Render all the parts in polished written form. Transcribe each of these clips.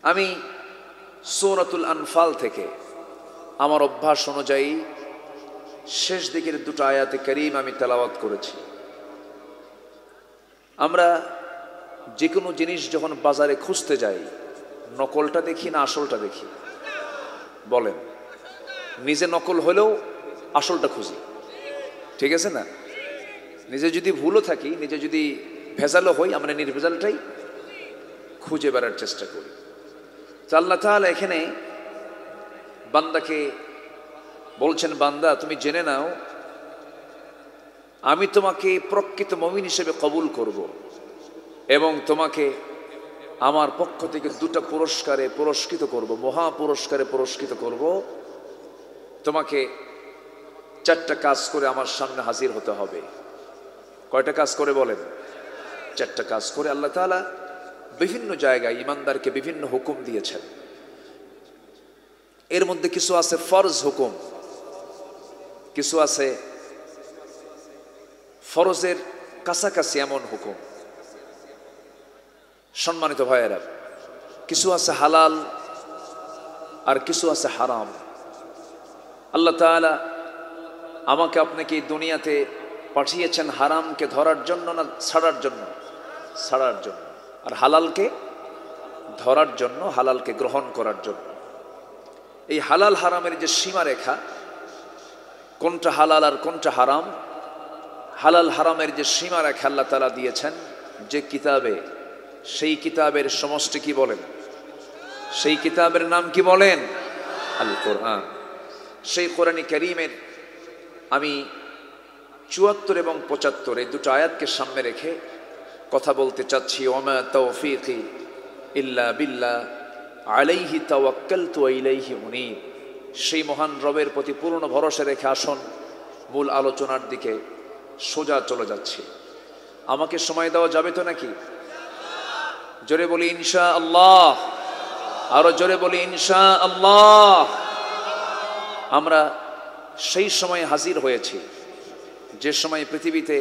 আমি সূরাতুল আনফাল থেকে আমার অভ্যাস অনুযায়ী শেষ দিকের দুটো আয়াতে কারীম আমি তেলাওয়াত করেছি। আমরা যে কোনো জিনিস যখন বাজারে খুঁজতে যাই, নকলটা দেখি না আসলটা দেখি? বলেন, নিজে নকল হলেও আসলটা খুঁজি, ঠিক আছে না? নিজে যদি ভুলও থাকি, নিজে যদি ভেজালও হই, আমরা নির্ভেজালটাই খুঁজে বেড়ার চেষ্টা করি। তো আল্লাহ তাআলা এখানে বান্দাকে বলছেন, বান্দা তুমি জেনে নাও আমি তোমাকে প্রকৃত মুমিন হিসেবে কবুল করব এবং তোমাকে আমার পক্ষ থেকে দুটো পুরস্কারে পুরস্কৃত করব, মহা পুরস্কারে পুরস্কৃত করব। তোমাকে 4টা কাজ করে আমার সামনে হাজির হতে হবে। কয়টা কাজ করে বলেন? 4টা কাজ করে। আল্লাহ তাআলা বিভিন্ন জায়গায় ইমানদারকে বিভিন্ন হুকুম দিয়েছেন। এর মধ্যে কিছু আছে ফরজ হুকুম, কিছু আছে ফরজের কাছাকাছি এমন হুকুম। সম্মানিত ভাইয়েরা, কিছু আছে হালাল আর কিছু আছে হারাম। আল্লাহ তাআলা আমাকে আপনাকে এই দুনিয়াতে পাঠিয়েছেন হারামকে ধরার জন্য না ছাড়ার জন্য? ছাড়ার জন্য। আর হালালকে ধরার জন্য, হালালকে গ্রহণ করার জন্য। এই হালাল হারামের যে সীমারেখা, কোনটা হালাল আর কোনটা হারাম, হালাল হারামের যে সীমারেখা আল্লাহ তাআলা দিয়েছেন যে কিতাবে, সেই কিতাবের সমষ্টি কি বলেন? সেই কিতাবের নাম কি বলেন? আল কোরআন। সেই কোরআন কারীমের আমি 74 এবং 75 এই দুটো আয়াতকে সামনে রেখে কথা বলতে চাচ্ছি। ওমা তাওফীকি ইল্লা বিল্লাহ আলাইহি তাওয়াক্কালতু ওয়া ইলাইহি উনীব। সেই মহান রবের প্রতি পূর্ণ ভরসা রেখে আসুন মূল আলোচনার দিকে সোজা চলে যাচ্ছি। আমাকে সময় দেওয়া যাবে তো নাকি? জোরে বলি ইনশাআল্লাহ, আরো জোরে বলি ইনশাআল্লাহ। আমরা সেই সময় হাজির হয়েছি যে সময় পৃথিবীতে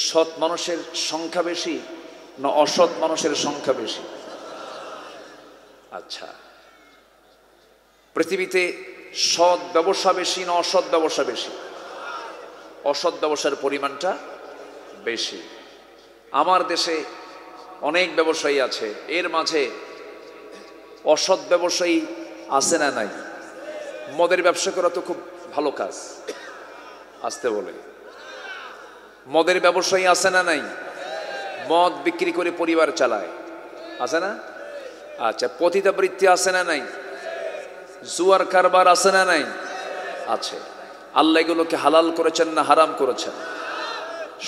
সৎ মানুষের সংখ্যা বেশি না অসৎ মানুষের সংখ্যা বেশি? আচ্ছা, পৃথিবীতে সৎ ব্যবসা বেশি না অসৎ ব্যবসা বেশি? অসৎ ব্যবসার পরিমাণটা বেশি। আমার দেশে অনেক ব্যবসায়ী আছে, এর মাঝে অসৎ ব্যবসায়ী আছে না নাই? মদের ব্যবসা করা তো খুব ভালো কাজ, আসতে বলে। মদের ব্যবসায়ী আছে না নাই? মদ বিক্রি করে পরিবার চালায়, আছে না? আচ্ছা, পতিতাবৃত্তি আছে না নাই? জুয়ার কারবার আছে না নাই? আছে। আল্লাহ এগুলোকে হালাল করেছেন না হারাম করেছেন?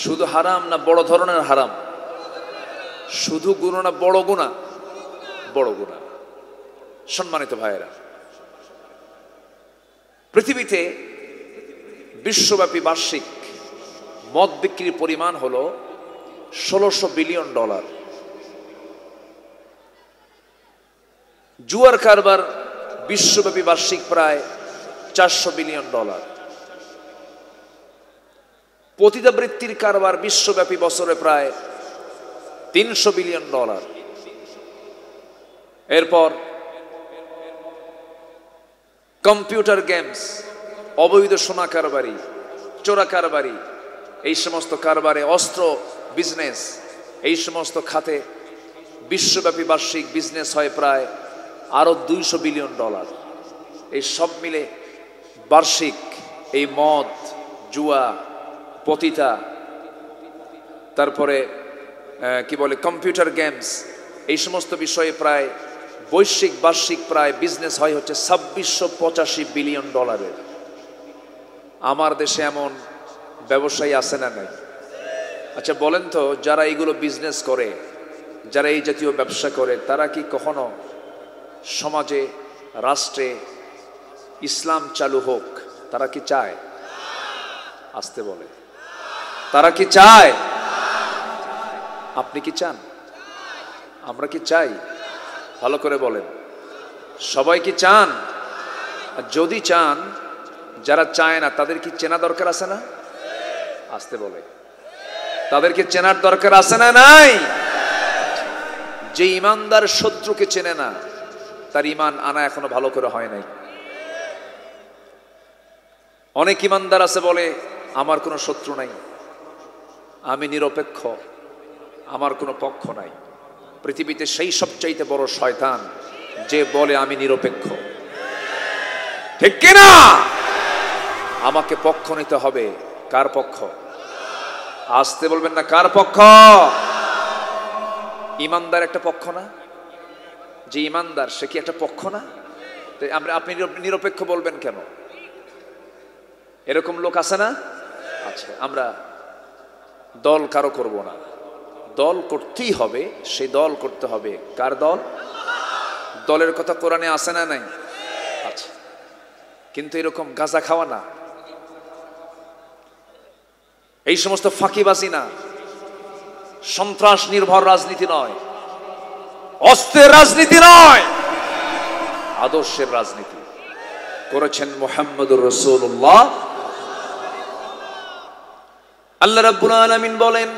শুধু হারাম না বড় ধরনের হারাম? শুধু গুনাহ না বড় গুনাহ? বড় গুনাহ। সম্মানিত ভাইয়েরা, পৃথিবীতে বিশ্বব্যাপী বার্ষিক মদ বিক্রির পরিমাণ হলো $1600 বিলিয়ন। জুয়ার কারবার বিশ্বব্যাপী বার্ষিক প্রায় $400 বিলিয়ন। পতিতাবৃত্তির কারবার বিশ্বব্যাপী বছরে প্রায় $300 বিলিয়ন। এরপর কম্পিউটার গেমস, অবৈধ সোনা কারবারি, চোরা কারবারি, এই সমস্ত কারবারে, অস্ত্র বিজনেস, এই সমস্ত খাতে বিশ্বব্যাপী বার্ষিক বিজনেস হয় প্রায় আরো $200 বিলিয়ন। এই সব মিলে বার্ষিক এই মদ, জুয়া, পতিতা, তারপরে কি বলে কম্পিউটার গেমস, এই সমস্ত বিষয়ে প্রায় বৈশ্বিক বার্ষিক প্রায় বিজনেস হয় হচ্ছে $2685 বিলিয়ন। আমার দেশে এমন ব্যবসায়ী আছে না নাই? আচ্ছা বলেন তো, যারা এইগুলো বিজনেস করে, যারা এই জাতীয় ব্যবসা করে, তারা কি কখনো সমাজে, রাষ্ট্রে ইসলাম চালু হোক তারা কি চায়? আসতে বলে, তারা কি চায়? আপনি কি চান? আমরা কি চাই? ভালো করে বলেন, সবাই কি চান? যদি চান, যারা চায় না তাদের কি চেনা দরকার আছে না? আসতে বলে, তাদেরকে চেনার দরকার আছে না নাই? যে ইমানদার শত্রুকে চেনে না তার ইমান আনা এখনো ভালো করে হয় নাই। অনেক ইমানদার আছে বলে আমার কোনো শত্রু নাই, আমি নিরপেক্ষ, আমার কোনো পক্ষ নাই। পৃথিবীতে সেই সবচাইতে বড় শয়তান যে বলে আমি নিরপেক্ষ, ঠিক কিনা? আমাকে পক্ষ নিতে হবে। কার পক্ষ? আসতে বলবেন না, কার পক্ষ? ইমানদার একটা পক্ষ না? যে ইমানদার সে কি একটা পক্ষ না? আপনি নিরপেক্ষ বলবেন কেন? এরকম লোক আছে না? আচ্ছা, আমরা দল কারো করব না, দল করতেই হবে, সেই দল করতে হবে। কার দল? দলের কথা কোরআনে আছে না নাই? আচ্ছা, কিন্তু এরকম গাঁজা খাওয়া না, এই সমস্ত ফাঁকিবাজি না, সন্ত্রাস নির্ভর রাজনীতি নয়, অস্ত্রের রাজনীতি নয়, আদর্শের রাজনীতি করেছেন মুহাম্মদুর রাসূলুল্লাহ। আল্লাহ রাব্বুল আলামিন বলেন,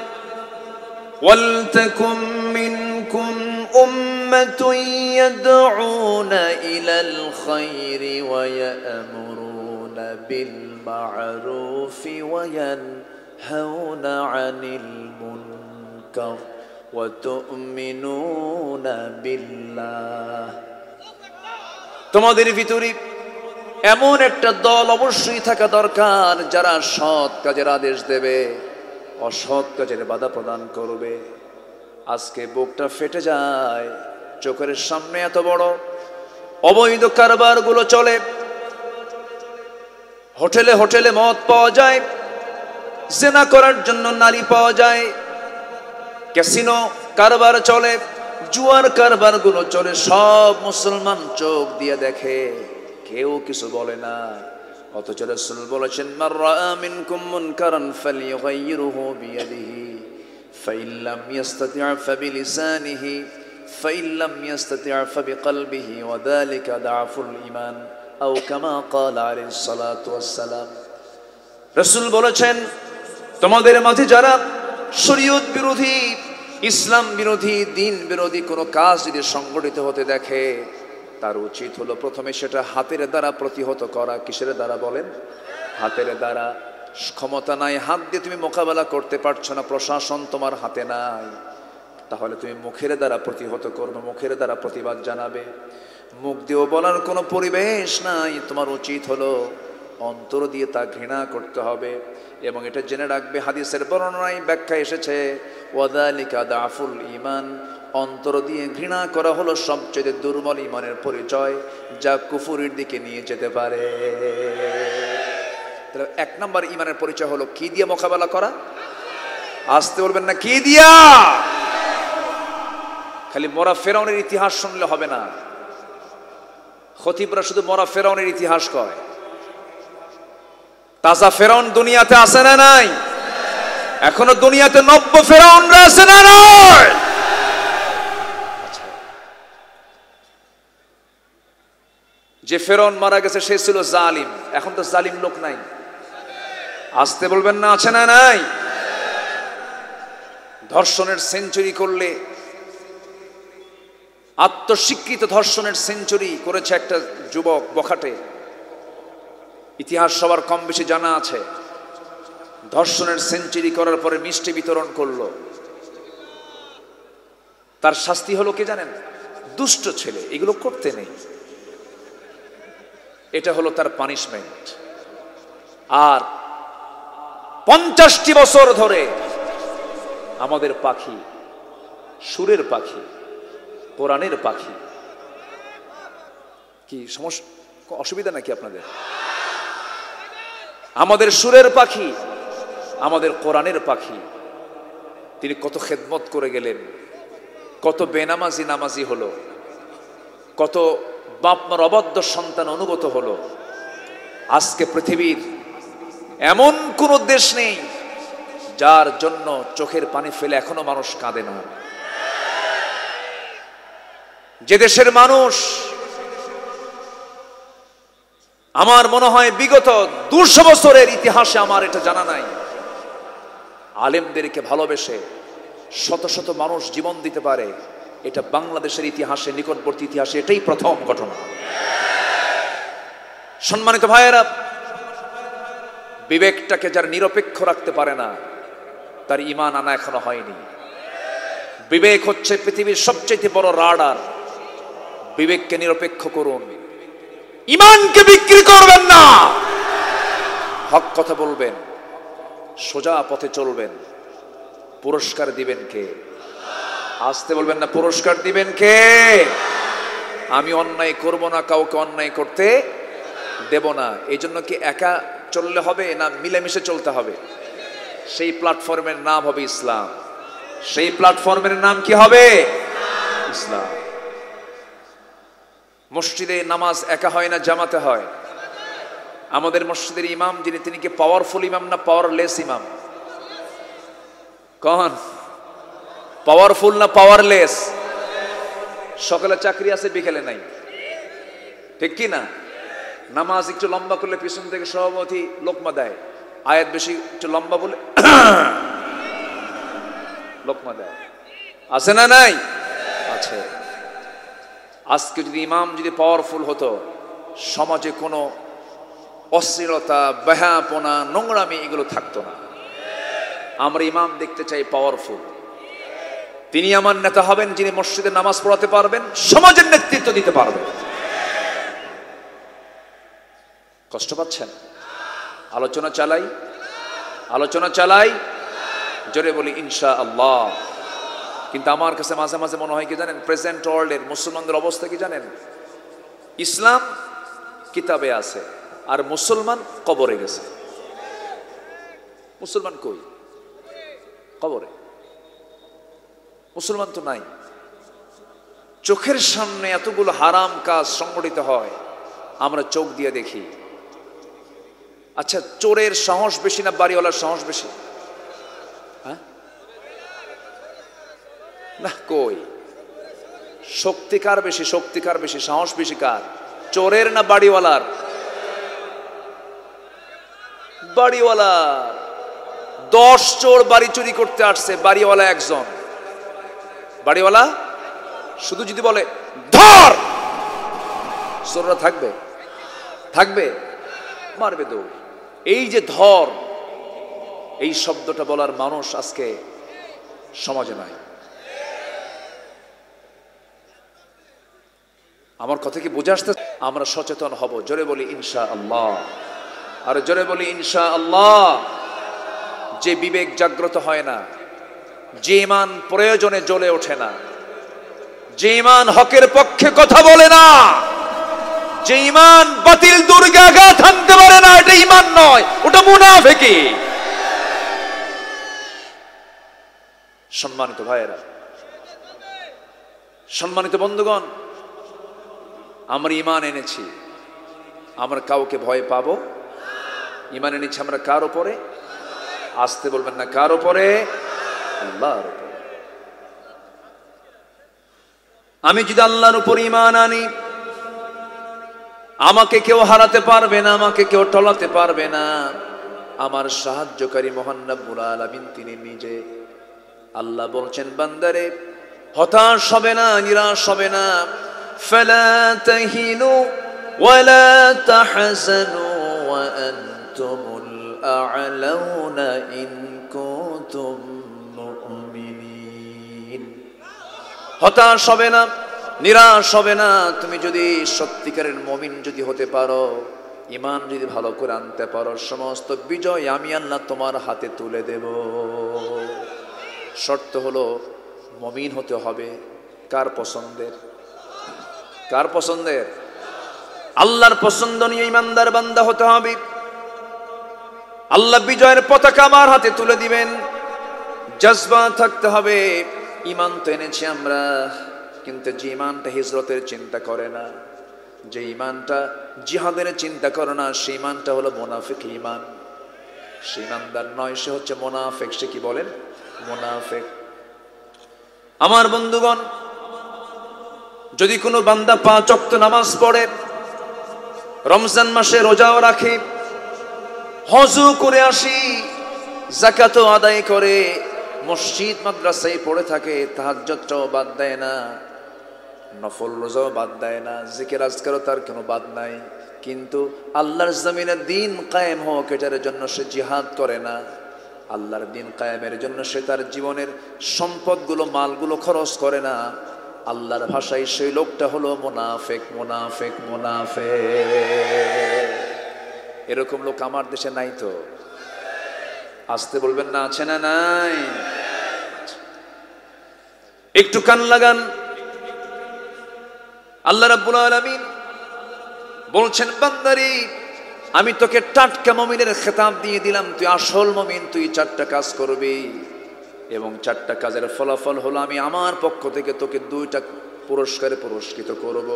ওয়ালতাকুম মিনকুম উম্মাতুন ইয়াদউনা ইলাল খায়রি ওয়া ইয়া'মুরুনা বিল মা'রুফি ওয়া ইয়ানহাউনা আনিল মুনকার ওয়া তু'মিনুনা বিল্লাহ। তোমাদের ভিতরে এমন একটা দল অবশ্যই থাকা দরকার যারা সৎ কাজের আদেশ দেবে, অসৎ কাজের বাধা প্রদান করবে। আজকে বুকটা ফেটে যায়, চোখের সামনে এত বড় অবৈধ কারবার গুলো চলে। হোটেলে হোটেলে মদ পাওয়া যায়, জেনা করার জন্য নারী পাওয়া যায়, ক্যাসিনো কারবার চলে, জুয়ার কারবার গুলো চলে, সব মুসলমান চোখ দিয়ে দেখে, কেউ কিছু বলে না। অথচ রাসূল বলেছেন, মান রাআ মিনকুম মুনকারান ফালইয়ুগাইয়িরহু বিয়াদিহি ফাইন লাম ইস্তাতি' ফাবিলিসানিহি ফাইন লাম ইস্তাতি' ফাবিকলবিহি ওয়া যালিকা দা'ফুল ঈমান আও কামা ক্বালা আলাইহিস সালাতু ওয়াস সালাম। রাসূল বলেছেন, তোমাদের মাঝে যারা শরীয়ত বিরোধী, ইসলাম বিরোধী, দিন বিরোধী কোনো কাজ যদি সংগঠিত হতে দেখে, তার উচিত হলো প্রথমে সেটা হাতের দ্বারা প্রতিহত করা। কিসের দ্বারা বলেন? হাতের দ্বারা। ক্ষমতা নাই, হাত দিয়ে তুমি মোকাবেলা করতে পারছো না, প্রশাসন তোমার হাতে নাই, তাহলে তুমি মুখের দ্বারা প্রতিহত করবে, মুখের দ্বারা প্রতিবাদ জানাবে। মুখ দিয়েও বলার কোনো পরিবেশ নাই, তোমার উচিত হলো অন্তর দিয়ে তা ঘৃণা করতে হবে। এবং এটা জেনে রাখবে, হাদিসের বর্ণনায় ব্যাখ্যা এসেছে, ওয়াযালিকা দাফুল ঈমান, অন্তর দিয়ে ঘৃণা করা হলো সবচেয়ে দুর্বল ঈমানের পরিচয়, যা কুফুরের দিকে নিয়ে যেতে পারে। তাহলে এক নম্বর ঈমানের পরিচয় হলো কি দিয়ে মোকাবেলা করা? আসতে বলবেন না, কি দিয়া? খালি মরা ফেরাউনের ইতিহাস শুনলে হবে না। খতিবরা শুধু মরা ফেরাউনের ইতিহাস কয়, তাজা ফেরাউন দুনিয়াতে আছে না নাই? এখনো দুনিয়াতে নব্য ফেরাউনরা আছে না নাই? যে ফেরাউন মারা গেছে সে ছিল জালিম, এখন তো জালিম লোক নাই। আসতে বলবেন না, আছে না নাই? ধর্ষণের সেঞ্চুরি করলে, আত্মস্বীকৃত ধর্ষণের সেঞ্চুরি করেছে একটা যুবক বখাটে, ইতিহাস সবার কম বেশি জানা আছে। ধর্ষণের সেঞ্চুরি করার পরে মিষ্টি বিতরণ করলো, তার শাস্তি হলো কি জানেন? দুষ্ট ছেলে, এগুলো করতে নেই, এটা হলো তার পানিশমেন্ট। আর 50টি বছর ধরে আমাদের পাখি, সুরের পাখি, কোরআনের পাখি, কি সমস্যা, অসুবিধা নাকি আপনাদের? আমাদের সুরের পাখি, আমাদের কোরআনের পাখি, তিনি কত খেদমত করে গেলেন, কত বেনামাজি নামাজি হলো, কত বাপ মার অবাধ্য সন্তান অনুগত হলো। আজকে পৃথিবীর এমন কোন দেশ নেই যার জন্য চোখের পানি ফেলে এখনো মানুষ কাঁদে না। যে দেশের মানুষ, আমার মনে হয় বিগত 200 বছরের ইতিহাসে, আমার এটা জানা নাই, আলেমদেরকে ভালোবেসে শত শত মানুষ জীবন দিতে পারে, এটা বাংলাদেশের ইতিহাসে, নিকটবর্তী ইতিহাসে এটাই প্রথম ঘটনা। সম্মানিত ভাইয়েরা, বিবেকটাকে যারা নিরপেক্ষ রাখতে পারে না তার ঈমান আনা এখনো হয়নি। বিবেক হচ্ছে পৃথিবীর সবচেয়ে বড় রাডার। বিবেককে নিরপেক্ষ করুন, ঈমানকে বিক্রি করবেন না, হক কথা বলবেন, সোজা পথে চলবেন। পুরস্কার দিবেন কে? আসতে বলবেন না, পুরস্কার দিবেন কে? আমি অন্যায় করব না, কাউকে অন্যায় করতে দেব না। এই জন্য কি একা চললে হবে না মিলেমিশে চলতে হবে? সেই প্ল্যাটফর্মের নাম হবে ইসলাম। সেই প্ল্যাটফর্মের নাম কি হবে? ইসলাম। মসজিদে নামাজ একা হয় না, জামাতে হয়। আমাদের মসজিদের ইমাম যিনি, তিনি কি পাওয়ারফুল ইমাম না পাওয়ারলেস ইমাম? কন পাওয়ারফুল না পাওয়ারলেস? সকালে চাকরি আছে, বিকেলে নাই, ঠিক কি না? নামাজ একটু লম্বা করলে পিছন থেকে সভাপতি লোকমা দেয়, আয়াত বেশি একটু লম্বা বলে লোকমা দেয়। আছে না নাই? আছে। আজকে যদি ইমাম যদি পাওয়ারফুল হতো, সমাজে কোনো অশ্লীলতা, বেহাপনা, নোংরামি এগুলো থাকতো না। আমরা ইমাম দেখতে চাই পাওয়ারফুল। তিনি আমার নেতা হবেন যিনি মসজিদে নামাজ পড়াতে পারবেন, সমাজের নেতৃত্ব দিতে পারবেন। কষ্ট পাচ্ছেন? আলোচনা চালাই, আলোচনা চালাই, জোরে বলি ইনশাআল্লাহ। কিন্তু আমার কাছে মাঝে মাঝে মনে হয় কি জানেন, প্রেজেন্ট ওয়ার্ল্ডের মুসলমানদের অবস্থা কি জানেন? ইসলাম কিতাবে আছে আর মুসলমান কবরে গেছে। মুসলমান কই? কবরে। মুসলমান তো নাই। চোখের সামনে এতগুলো হারাম কাজ সংগঠিত হয়, আমরা চোখ দিয়ে দেখি। আচ্ছা, চোরের সাহস বেশি না বাড়িওয়ালার সাহস বেশি? হ্যাঁ না, কই? শক্তিকার বেশি, শক্তিকার বেশি, সাহস বেশি কার? চোরের না বাড়িওয়ালার? বাড়িওয়ালার। 10 চোর বাড়ি চুরি করতে আসছে, বাড়িওয়ালা একজন। বাড়িওয়ালা শুধু যদি বলে ধর, চোররা থাকবে? থাকবে? মারবে দৌড়। এই যে ধর, এই শব্দটা বলার মানুষ আজকে সমাজে নাই। আমার কথা কি বুঝে আসতে? আমরা সচেতন হব। জোরে বলি ইনশাআল্লাহ, আর জোরে বলি ইনশাআল্লাহ। যে বিবেক জাগ্রত হয় না, যে ঈমান প্রয়োজনে জ্বলে ওঠে না, যে ঈমান হকের পক্ষে কথা বলে না, যে ঈমান বাতিল দুর্গাঘাত হানতে পারে না, এটা ঈমান নয়, ওটা মুনাফিকি। সম্মানিত ভাইয়েরা, সম্মানিত বন্ধুগণ, আমরা ঈমান এনেছি, আমরা কাউকে ভয় পাবো? ঈমান এনেছি আমরা কার উপরে? আসতে বলবেন না, কার উপরে? আল্লাহর উপরে। আমি যদি আল্লাহর উপর ঈমান আনি, আমাকে কেউ হারাতে পারবে না, আমাকে কেউ টলাতে পারবে না। আমার সাহায্যকারী মহান রব্বুল আলামিন তিনি নিজে। আল্লাহ বলছেন, বান্দারে হতাশ হবে না, নিরাশ হবে না। ফালা তাহিনু ওয়ালা তাহজানু ওয়া আনতুমুল আ'লাউনা ইন কুনতুম মুমিনিন। হতাশ হবে না, নিরাশ হবে না। তুমি যদি সত্যিকারের মুমিন যদি হতে পারো, ঈমান যদি ভালো করে আনতে পারো, সমস্ত বিজয় আমি আল্লাহ তোমার হাতে তুলে দেব। শর্ত হলো মুমিন হতে হবে। কার পছন্দের? কার পছন্দের? আল্লাহর পছন্দ নিয়ে ঈমানদার বান্দা হতে হবে। আল্লাহ বিজয়ের পতাকা আমার হাতে তুলে দিবেন, জজবা থাকতে হবে। ঈমান তো এনেছি আমরা, কিন্তু যে ঈমানটা হিজরতের চিন্তা করে না, যে ঈমানটা জিহাদের চিন্তা করে না, সেই ঈমানটা হলো মুনাফিক ঈমান। সে ঈমানদার নয়, সে হচ্ছে মুনাফিক। সে কি বলেন? মুনাফিক। আমার বন্ধুগণ, যদি কোনো বান্দা 5 ওয়াক্ত নামাজ পড়ে, রমজান মাসে রোজাও রাখে, হজও করে আসি, যাকাতও আদায় করে, মসজিদ মাদ্রাসায় পড়ে থাকে, তাহাজ্জুদটাও বাদ দেয় না, নফল রোজাও বাদ দেয় না, জিকির আজকারও তার কোনো বাদ নাই, কিন্তু আল্লাহর জমিনে দিন কায়েম হোক এটার জন্য সে জিহাদ করে না। আল্লাহর দিন কায়েমের জন্য সে তার জীবনের সম্পদগুলো মালগুলো খরচ করে না। আল্লাহর ভাষায় সেই লোকটা হলো মুনাফিক, মুনাফিক, মুনাফিক। এরকম লোক আমার দেশে নাই তো? আসতে বলবেন না, আছে না নাই? একটু কান লাগান। আল্লাহ রাব্বুল আলামিন বলছেন, বান্দারি আমি তোকে টাটকা মুমিনের খেতাব দিয়ে দিলাম, তুই আসল মুমিন, তুই 4টা কাজ করবি এবং 4টা কাজের ফলাফল হলো আমি আমার পক্ষ থেকে তোকে 2টা পুরস্কারে পুরস্কৃত করব।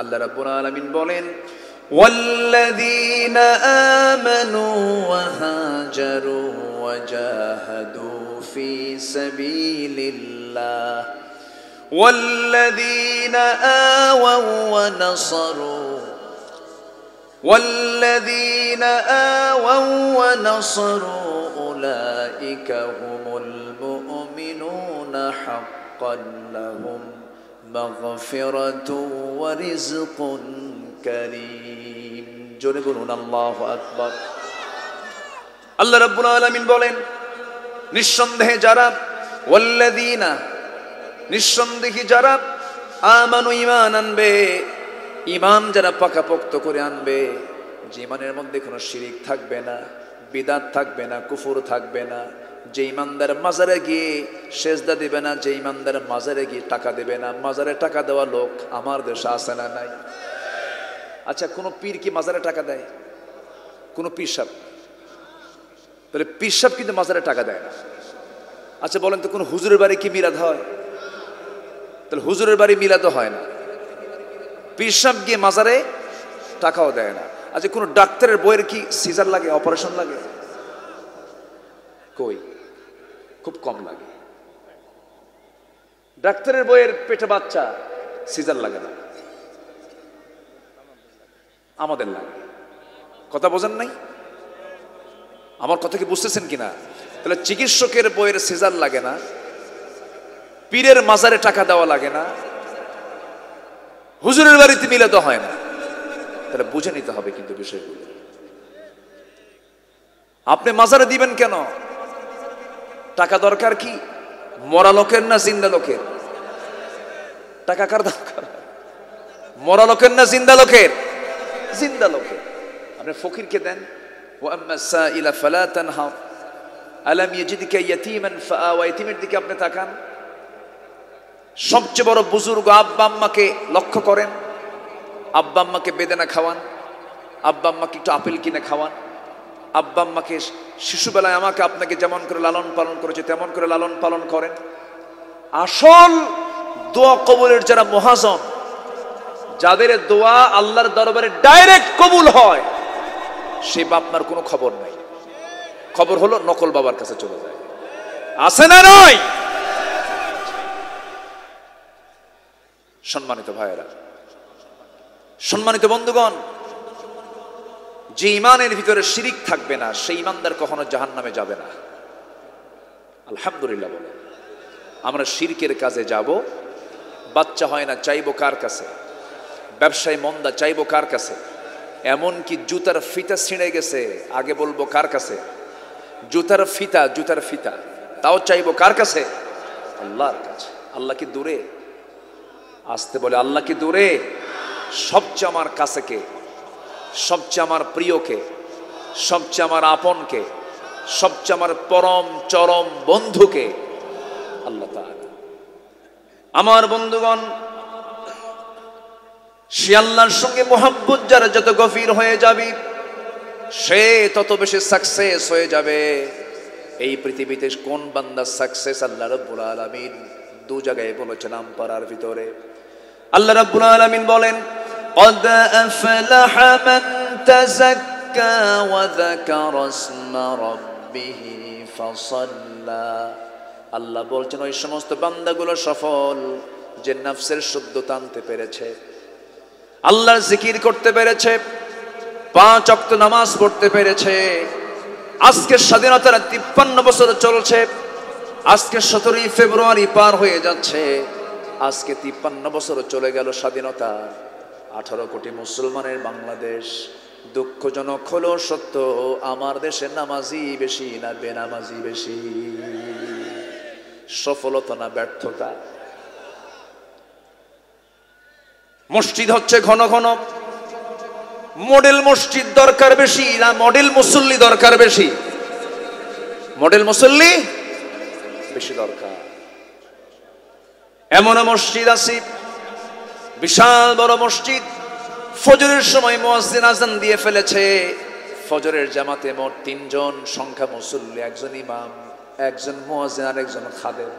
আল্লাহ রাব্বুল আলামিন বলেন, ওয়াল্লাযীনা আমানু ওয়া হাজারু ওয়া জাহাদু ফি সাবিলিল্লাহ ওয়াল্লাযীনা আওয়াউ ওয়া নাসারু والذين آووا ونصروا أولئك هم المؤمنون حقا لهم مغفرة ورزق كريم জোরে বলুন আল্লাহু আকবার। আল্লাহ রাব্বুল আলামিন বলেন, নিঃসন্দেহে যারা ওয়াল্লাযীনা নিঃসন্দেহে যারা আমানু ঈমান আনবে, ঈমান যারা পাকাপোক্ত করে আনবে, যে ঈমানের মধ্যে কোনো শিরিক থাকবে না, বিদআত থাকবে না, কুফর থাকবে না, যে ঈমানদার মাজারে গিয়ে সেজদা দিবে না, যে ঈমানদার মাজারে গিয়ে টাকা দেবে না। মাজারে টাকা দেওয়া লোক আমার দেশে আছে না নাই? আচ্ছা, কোনো পীর কি মাজারে টাকা দেয়? কোনো পীর সাহেব? তাহলে পীর সাহেব কিন্তু মাজারে টাকা দেয় না। আচ্ছা বলেন তো, কোনো হুজুরের বাড়ি কি মিলাদ হয়? তাহলে হুজুরের বাড়ি মিলাদও হয় না, পীর সাহেব গিয়ে মাজারে টাকাও দেয় না। আচ্ছা, কোনো ডাক্তারের বইয়ের কি সিজার লাগে, অপারেশন লাগে? কই, খুব কম লাগে। ডাক্তারের বইয়ের পেটে বাচ্চা, সিজার লাগে না, আমাদের লাগে। কথা বোঝেন নাই? আমার কথা কি বুঝতেছেন কিনা? তাহলে চিকিৎসকের বইয়ের সিজার লাগে না, পীরের মাজারে টাকা দেওয়া লাগে না, হুজুরের বাড়িতে মিলে তো হয় না। তাহলে বুঝে নিতে হবে কিন্তু বিষয়গুলো। আপনি মাজারে দিবেন কেন? টাকা দরকার কি? মরা লোকের না জিন্দা লোকের? টাকা কার দরকার? মরা লোকের না জিন্দা লোকের? জিন্দা লোকের। আপনি ফকিরকে দেন, ওয়া আম্মা সাইলা ফালা তানহার আলাম ইয়াজিদকা ইয়াতীমান ফাআওয়া, ইয়াতীমের দিকে আপনি তাকান। সবচেয়ে বড় বুজুর্গ আব্বা আম্মাকে লক্ষ্য করেন, আব্বা আম্মাকে বেদানা খাওয়ান, আব্বা আম্মাকে একটু আপেল কিনে খাওয়ান, আব্বা আম্মাকে শিশুবেলায় আমাকে আপনাকে যেমন করে লালন পালন করেছে তেমন করে লালন পালন করেন। আসল দোয়া কবুলের যারা মহাজন, যাদের দোয়া আল্লাহর দরবারে ডাইরেক্ট কবুল হয়, সে বাপমার কোনো খবর নাই। খবর হলো নকল বাবার কাছে চলে যায়। আছে না নয়? সম্মানিত ভাইয়েরা, সম্মানিত বন্ধুগণ, যে ইমানের ভিতরে শিরিক থাকবে না সেই ইমানদার কখনো জাহান্নামে যাবে না। আলহামদুলিল্লাহ বলে আমরা শিরকের কাজে যাব, বাচ্চা হয় না চাইবো কার কাছে? ব্যবসায় মন্দা চাইবো কার কাছে? এমন কি জুতার ফিতা ছিঁড়ে গেছে, আগে বলবো কার কাছে? জুতার ফিতা তাও চাইবো কার কাছে? আল্লাহর কাছে। আল্লাহ কি দূরে? আসতে বলে, আল্লাহ কি দূরে? সবচেয়ে আমার কাছে কে? সবচেয়ে আমার প্রিয়কে, সবচেয়ে আমার আপনকে, সবচেয়ে আমার পরম চরম বন্ধুকে? আল্লাহ তাআলা। আমার বন্ধুগণ, সে আল্লাহর সঙ্গে মোহাব্বত যারা যত গভীর হয়ে যাবে, সে তত বেশি সাকসেস হয়ে যাবে। এই পৃথিবীতে কোন বান্দা সাকসেস? আল্লাহ রাব্বুল আলামিন দু জায়গায় বলেছেন আমপারার ভিতরে। আল্লাহ রাব্বুল আলামিন বলেন, قد أفلح من تزكى وذكر اسم ربه فصلى। আল্লাহ বলছেন ওই সমস্ত বান্দাগুলো সফল যে নফসের শুদ্ধতা আনতে পেরেছে, আল্লাহর জিকির করতে পেরেছে, 5 ওয়াক্ত নামাজ পড়তে পেরেছে। আজকের স্বাধীনতার 53 বছর চলছে, আজকে 17ই ফেব্রুয়ারি পার হয়ে যাচ্ছে, আজকে 53 বছর চলে গেল স্বাধীনতার। 18 কোটি মুসলমানের বাংলাদেশ। দুঃখজনক হলো সত্য, আমার দেশে নামাজি বেশি না বেনামাজি বেশি? সফলতা না ব্যর্থতা? মসজিদ হচ্ছে ঘন ঘন, মডেল মসজিদ দরকার বেশি না মডেল মুসল্লি দরকার বেশি? মডেল মুসল্লি বেশি দরকার। এমন মসজিদ আছে, বিশাল বড় মসজিদ, ফজরের সময় মুয়াজ্জিন আযান দিয়ে ফেলেছে, ফজরের জামাতে মোট 3 জন সংখ্যা মুসল্লি, একজন ইমাম, একজন মুয়াজ্জিন আর একজন খাদেম,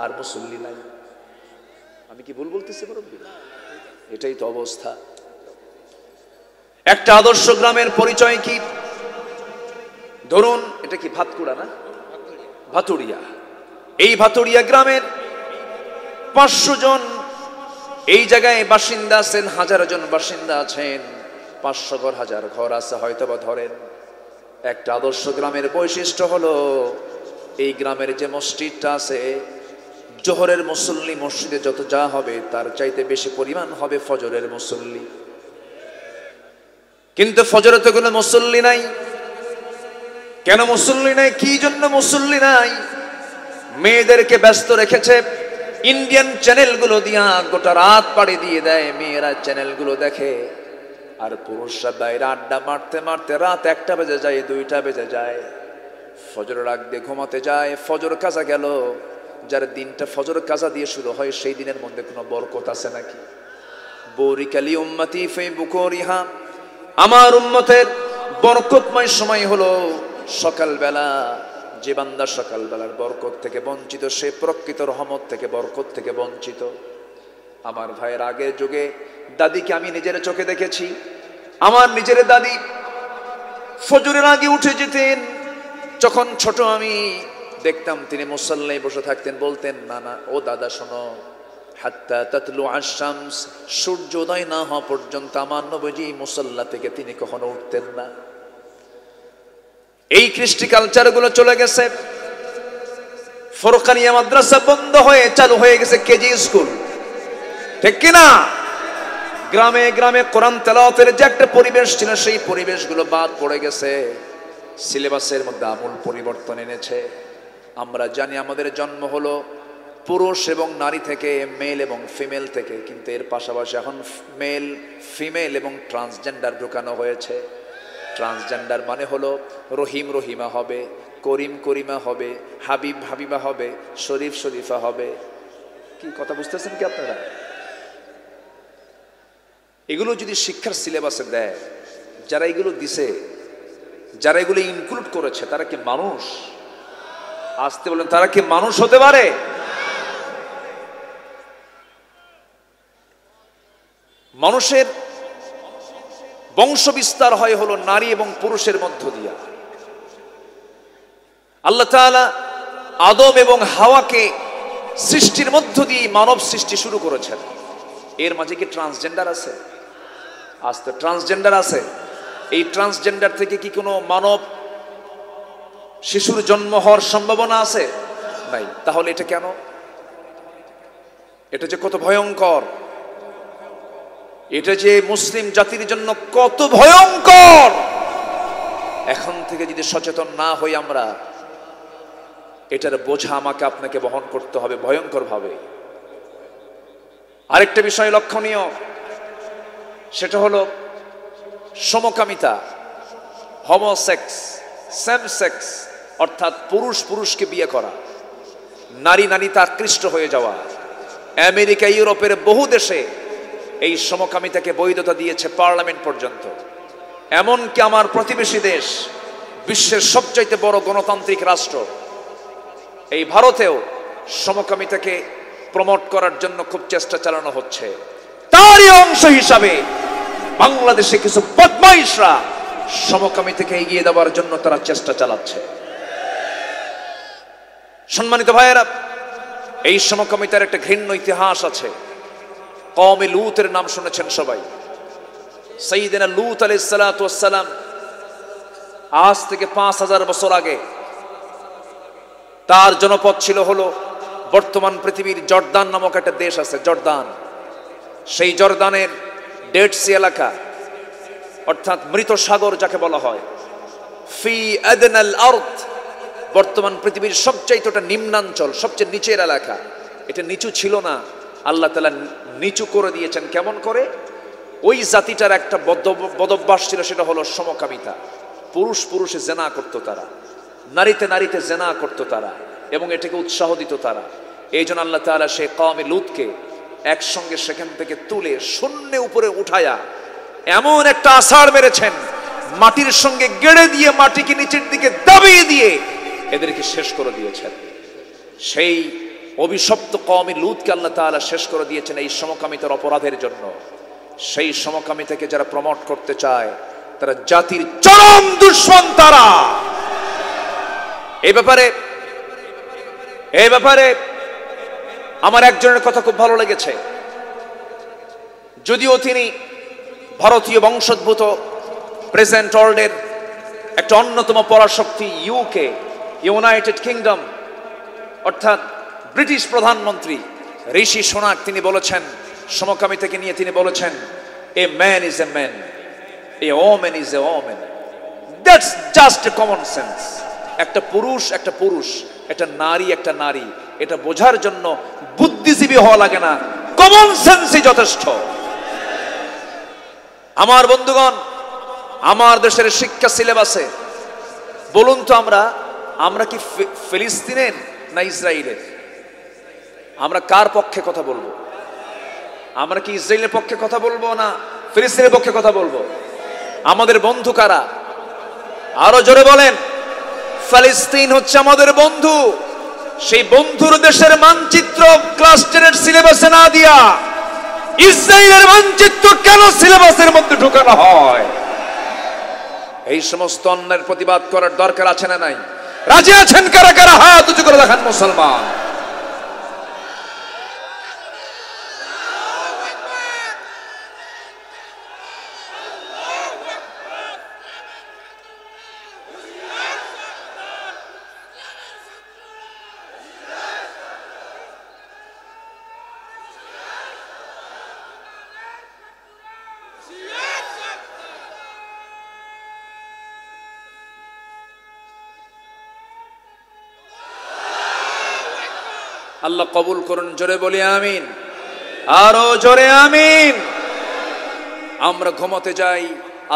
আর মুসল্লি নাই। আমি কি ভুল বলতেছি মুরব্বি? এটাই তো অবস্থা। একটা আদর্শ গ্রামের পরিচয় কি? ধরুন এটা কি ভাতকুড়া না ভাতুড়িয়া, এই ভাতুড়িয়া গ্রামের 500 জন এই জায়গায় বাসিন্দা আছেন, 1000 জন বাসিন্দা আছেন, 500 ঘর 1000 ঘর আছে হয়তোবা ধরেন। একটা আদর্শ গ্রামের বৈশিষ্ট্য হলো এই গ্রামের যে মসজিদটা আছে, জোহরের মুসল্লি মসজিদে যত যা হবে তার চাইতে বেশি পরিমাণ হবে ফজরের মুসল্লি। কিন্তু ফজরে তো কোনো মুসল্লি নাই। কেন মুসল্লি নাই? কি জন্য মুসল্লি নাই? মেয়েদেরকে ব্যস্ত রেখেছে, ইন্ডিয়ান চ্যানেলগুলো দিয়া গোটা রাত পাড়ি দিয়ে দেয়, মেয়েরা চ্যানেলগুলো দেখে, আর পুরুষরা বাইরে আড্ডা মারতে মারতে রাত 1টা বেজে যায়, 2টা বেজে যায়, ফজরের আগ দিয়ে ঘুমাতে যায়। ফজর কাজা গেল। যার দিনটা ফজর কাজা দিয়ে শুরু হয় সেই দিনের মধ্যে কোনো বরকত আছে নাকি? বরিকালি উম্মতি ফি বুকুরিহা, আমার উম্মতের বরকতময় সময় হলো সকালবেলা। যে বান্দা সকালবেলার বরকত থেকে বঞ্চিত, সে প্রকৃত রহমত থেকে বরকত থেকে বঞ্চিত। আমার ভাইয়ের আগের যুগে দাদিকে আমি নিজের চোখে দেখেছি। আমার নিজের দাদি ফজরের আগে উঠে যেতেন। যখন ছোট আমি দেখতাম তিনি মুসাল্লায় বসে থাকতেন, বলতেন, না না ও দাদা শোনো, হাত্তা তাতলু আশ-শামস, সূর্যোদয় না হওয়া পর্যন্ত আমার নবীজি মুসাল্লা থেকে তিনি কখনো উঠতেন না। এই কৃষ্টি কালচারগুলো চলে গেছে। ফরকানিয়া মাদ্রাসা বন্ধ হয়ে চালু হয়ে গেছে কেজি স্কুল, ঠিক কিনা? গ্রামে গ্রামে কোরআন তেলাওয়াতের যে একটা পরিবেশ ছিল, সেই পরিবেশগুলো বাদ পড়ে গেছে। সিলেবাসের মধ্যে আমূল পরিবর্তন এনেছে। আমরা জানি আমাদের জন্ম হলো পুরুষ এবং নারী থেকে, মেল এবং ফিমেল থেকে, কিন্তু এর পাশাপাশি এখন মেল, ফিমেল এবং ট্রান্সজেন্ডার ঢুকানো হয়েছে। ট্রান্সজেন্ডার মানে হলো রহিম রহিমা হবে, করিম করিমা হবে, হাবিব হাবিবা হবে, শরীফ শরীফা হবে। কি কথা বুঝতেছেন কি আপনারা? এগুলো যদি শিক্ষার সিলেবাসে দেয়, যারা এগুলো দিছে, যারা এগুলো ইনক্লুড করেছে, তারা কি মানুষ? আসতে বলেন, তারা কি মানুষ হতে পারে? মানুষের বংশ বিস্তার হয় হলো নারী এবং পুরুষের মধ্য দিয়া। আল্লাহ তাআলা আদম এবং হাওয়াকে সৃষ্টির মধ্য দিয়ে মানব সৃষ্টি শুরু করেছেন। এর মাঝে কি ট্রান্সজেন্ডার আছে? আজ তো ট্রান্সজেন্ডার আছে। এই ট্রান্সজেন্ডার থেকে কি কোনো মানব শিশুর জন্ম হওয়ার সম্ভাবনা আছে? নাই। তাহলে এটা কেন? এটা যে কত ভয়ঙ্কর, এটা যে মুসলিম জাতির জন্য কত ভয়ঙ্কর, এখন থেকে যদি সচেতন না হই আমরা, এটার বোঝা আমাকে আপনাকে বহন করতে হবে ভয়ঙ্কর ভাবে। আরেকটা বিষয় লক্ষণীয়, সেটা হলো সমকামিতা, হোমোসেক্স, সেম সেক্স, অর্থাৎ পুরুষ পুরুষকে বিয়ে করা, নারী নারীতে আকৃষ্ট হয়ে যাওয়া। আমেরিকা, ইউরোপের বহু দেশে এই সমকামিতাকে বৈধতা দিয়েছে পার্লামেন্ট পর্যন্ত। এমনকি আমার প্রতিবেশী দেশ, বিশ্বের সবচাইতে বড় গণতান্ত্রিক রাষ্ট্র, এই ভারতেও সমকামিতাকে প্রমোট করার জন্য খুব চেষ্টা চালানো হচ্ছে। তারই অংশ হিসাবে বাংলাদেশে কিছু বদমাইশরা সমকামিতাকে এগিয়ে দেওয়ার জন্য তারা চেষ্টা চালাচ্ছে। সম্মানিত ভাইয়েরা, এই সমকামিতার একটা ঘৃণ্য ইতিহাস আছে। কওমে লূতের নাম শুনেছেন সবাই। সাইয়্যিদিনা লূত আলাইহিস সালাতু ওয়াস সালাম আজ থেকে 5000 বছর আগে তার জনপদ ছিল হলো বর্তমান পৃথিবীর জর্দান নামক একটা দেশ আছে, জর্দান। সেই জর্দানের ডেড সি এলাকা, অর্থাৎ মৃত সাগর যাকে বলা হয়, ফি আদনাল আরদ, বর্তমান পৃথিবীর সবচাইতে নিম্নাঞ্চল, সবচেয়ে নিচের এলাকা। এটা নিচু ছিল না, আল্লাহ তাআলা নিচু করে দিয়েছেন। কেমন করে? ওই জাতিটার একটা বদভ্যাস ছিল, সেটা হলো সমকামিতা। পুরুষ পুরুষে জেনা করতো তারা, নারীতে নারীতে জেনা করতো তারা, এবং এটাকে উৎসাহ দিত তারা। এই জন্য আল্লাহ তাআলা সে কওমে লূতকে একসঙ্গে সেখান থেকে তুলে শূন্যে উপরে উঠায়া এমন একটা আছাড় মেরেছেন, মাটির সঙ্গে গেড়ে দিয়ে মাটিকে নিচের দিকে দাবিয়ে দিয়ে এদেরকে শেষ করে দিয়েছেন। সেই অভিশপ্ত কওমে লূতকে আল্লাহ তাআলা শেষ করে দিয়েছেন এই সমকামিতার অপরাধের জন্য। সেই সমকামিতাকে যারা প্রমোট করতে চায় তারা জাতির চরম দুশমন তারা। এই ব্যাপারে আমার একজনের কথা খুব ভালো লেগেছে। যদিও তিনি ভারতীয় বংশোদ্ভূত, প্রেজেন্ট ওয়ার্ল্ডের একটা অন্যতম পরাশক্তি, ইউনাইটেড কিংডম, অর্থাৎ ব্রিটিশ প্রধানমন্ত্রী ঋষি সোনাক, তিনি বলেছেন সমকামিতাকে নিয়ে, তিনি বলেছেন a man is a man, a woman is a woman, that's just a common sense. একটা পুরুষ একটা পুরুষ, একটা নারী একটা নারী, এটা বোঝার জন্য বুদ্ধিজীবী হওয়া লাগে না, কমন সেন্সই যথেষ্ট। আমার বন্ধুগণ, আমার দেশের শিক্ষা সিলেবাসে বলুন তো আমরা কি ফিলিস্তিনের না ইসরায়েলের? আমরা কার পক্ষে কথা বলবো? আমরা কি ইসরায়েলের পক্ষে কথা বলবো না ফিলিস্তিনের পক্ষে কথা বলবো? আমাদের বন্ধু কারা? আরো জোরে বলেন। ফিলিস্তিন হচ্ছে আমাদের বন্ধু। সেই বন্ধুর দেশের মানচিত্র ক্লাস 10 সিলেবাসে না দিয়া ইসরায়েলের মানচিত্র কেন সিলেবাসের মধ্যে ঢোকানো হয়? এই সমস্ত অন্যায়ের প্রতিবাদ করার দরকার আছে না নাই? রাজি আছেন কারা কারা? হাত উঁচু করে দেখান মুসলমান। আল্লাহ কবুল করুন, জোরে বলি আমিন, আরো জোরে আমিন। আমরা ঘুমোতে যাই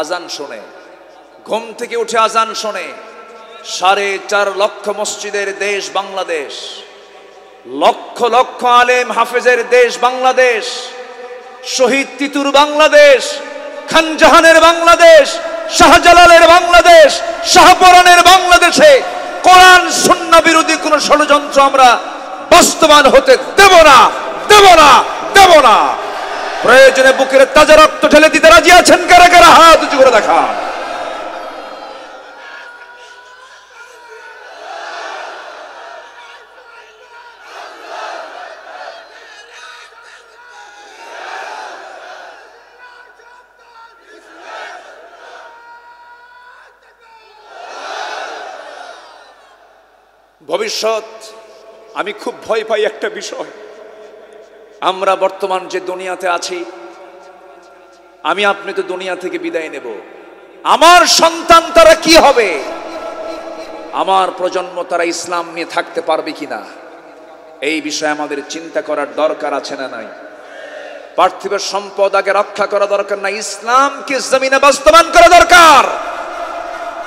আজান শুনে, ঘুম থেকে উঠে আজান শুনে। 4.5 লক্ষ মসজিদের দেশ বাংলাদেশ, লক্ষ লক্ষ আলেম হাফেজের দেশ বাংলাদেশ, শহীদ তিতুর বাংলাদেশ, খান জাহানের বাংলাদেশ, শাহজালালের বাংলাদেশ, শাহপরানের বাংলাদেশে কোরআন সুন্নাহ বিরোধী কোন ষড়যন্ত্র আমরা বাস্তবায়ন হতে দেব না, দেব না, দেব না। প্রয়োজনে বুকের তাজা রক্ত ঢেলে দিতে রাজি আছেন কারা কারা? হাত উঁচু করে দেখান। ভবিষ্যৎ আমি খুব ভয় পাই একটা বিষয়। আমরা বর্তমান যে দুনিয়াতে আছি, আমি আপনি তো দুনিয়া থেকে বিদায় নেব। আমার সন্তান তারা কি হবে? আমার প্রজন্ম তারা ইসলাম নিয়ে থাকতে পারবে কিনা? এই বিষয়ে আমাদের চিন্তা করার দরকার আছে না নাই? পার্থিব সম্পদ আগে রক্ষা করা দরকার না, ইসলামকে জমিনে বাস্তবায়ন করা দরকার।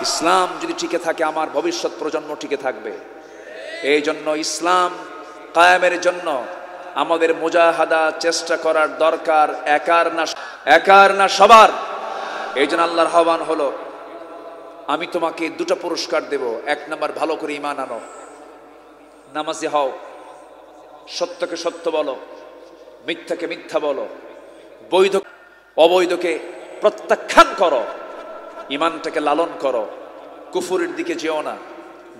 ইসলাম যদি টিকে থাকে আমার ভবিষ্যৎ প্রজন্ম টিকে থাকবে। এই জন্য ইসলাম কায়েমের জন্য আমাদের মুজাহাদা চেষ্টা করার দরকার, একার না সবার। এই জন্য আল্লাহর আহ্বান হলো, আমি তোমাকে 2টা পুরস্কার দেব। 1 নাম্বার, ভালো করে ঈমান আনো, নামাজি হও, সত্যকে সত্য বলো, মিথ্যাকে মিথ্যা বলো, বৈধ অবৈধকে প্রত্যাখ্যান করো, ঈমানটাকে লালন করো, কুফুরের দিকে যেও না,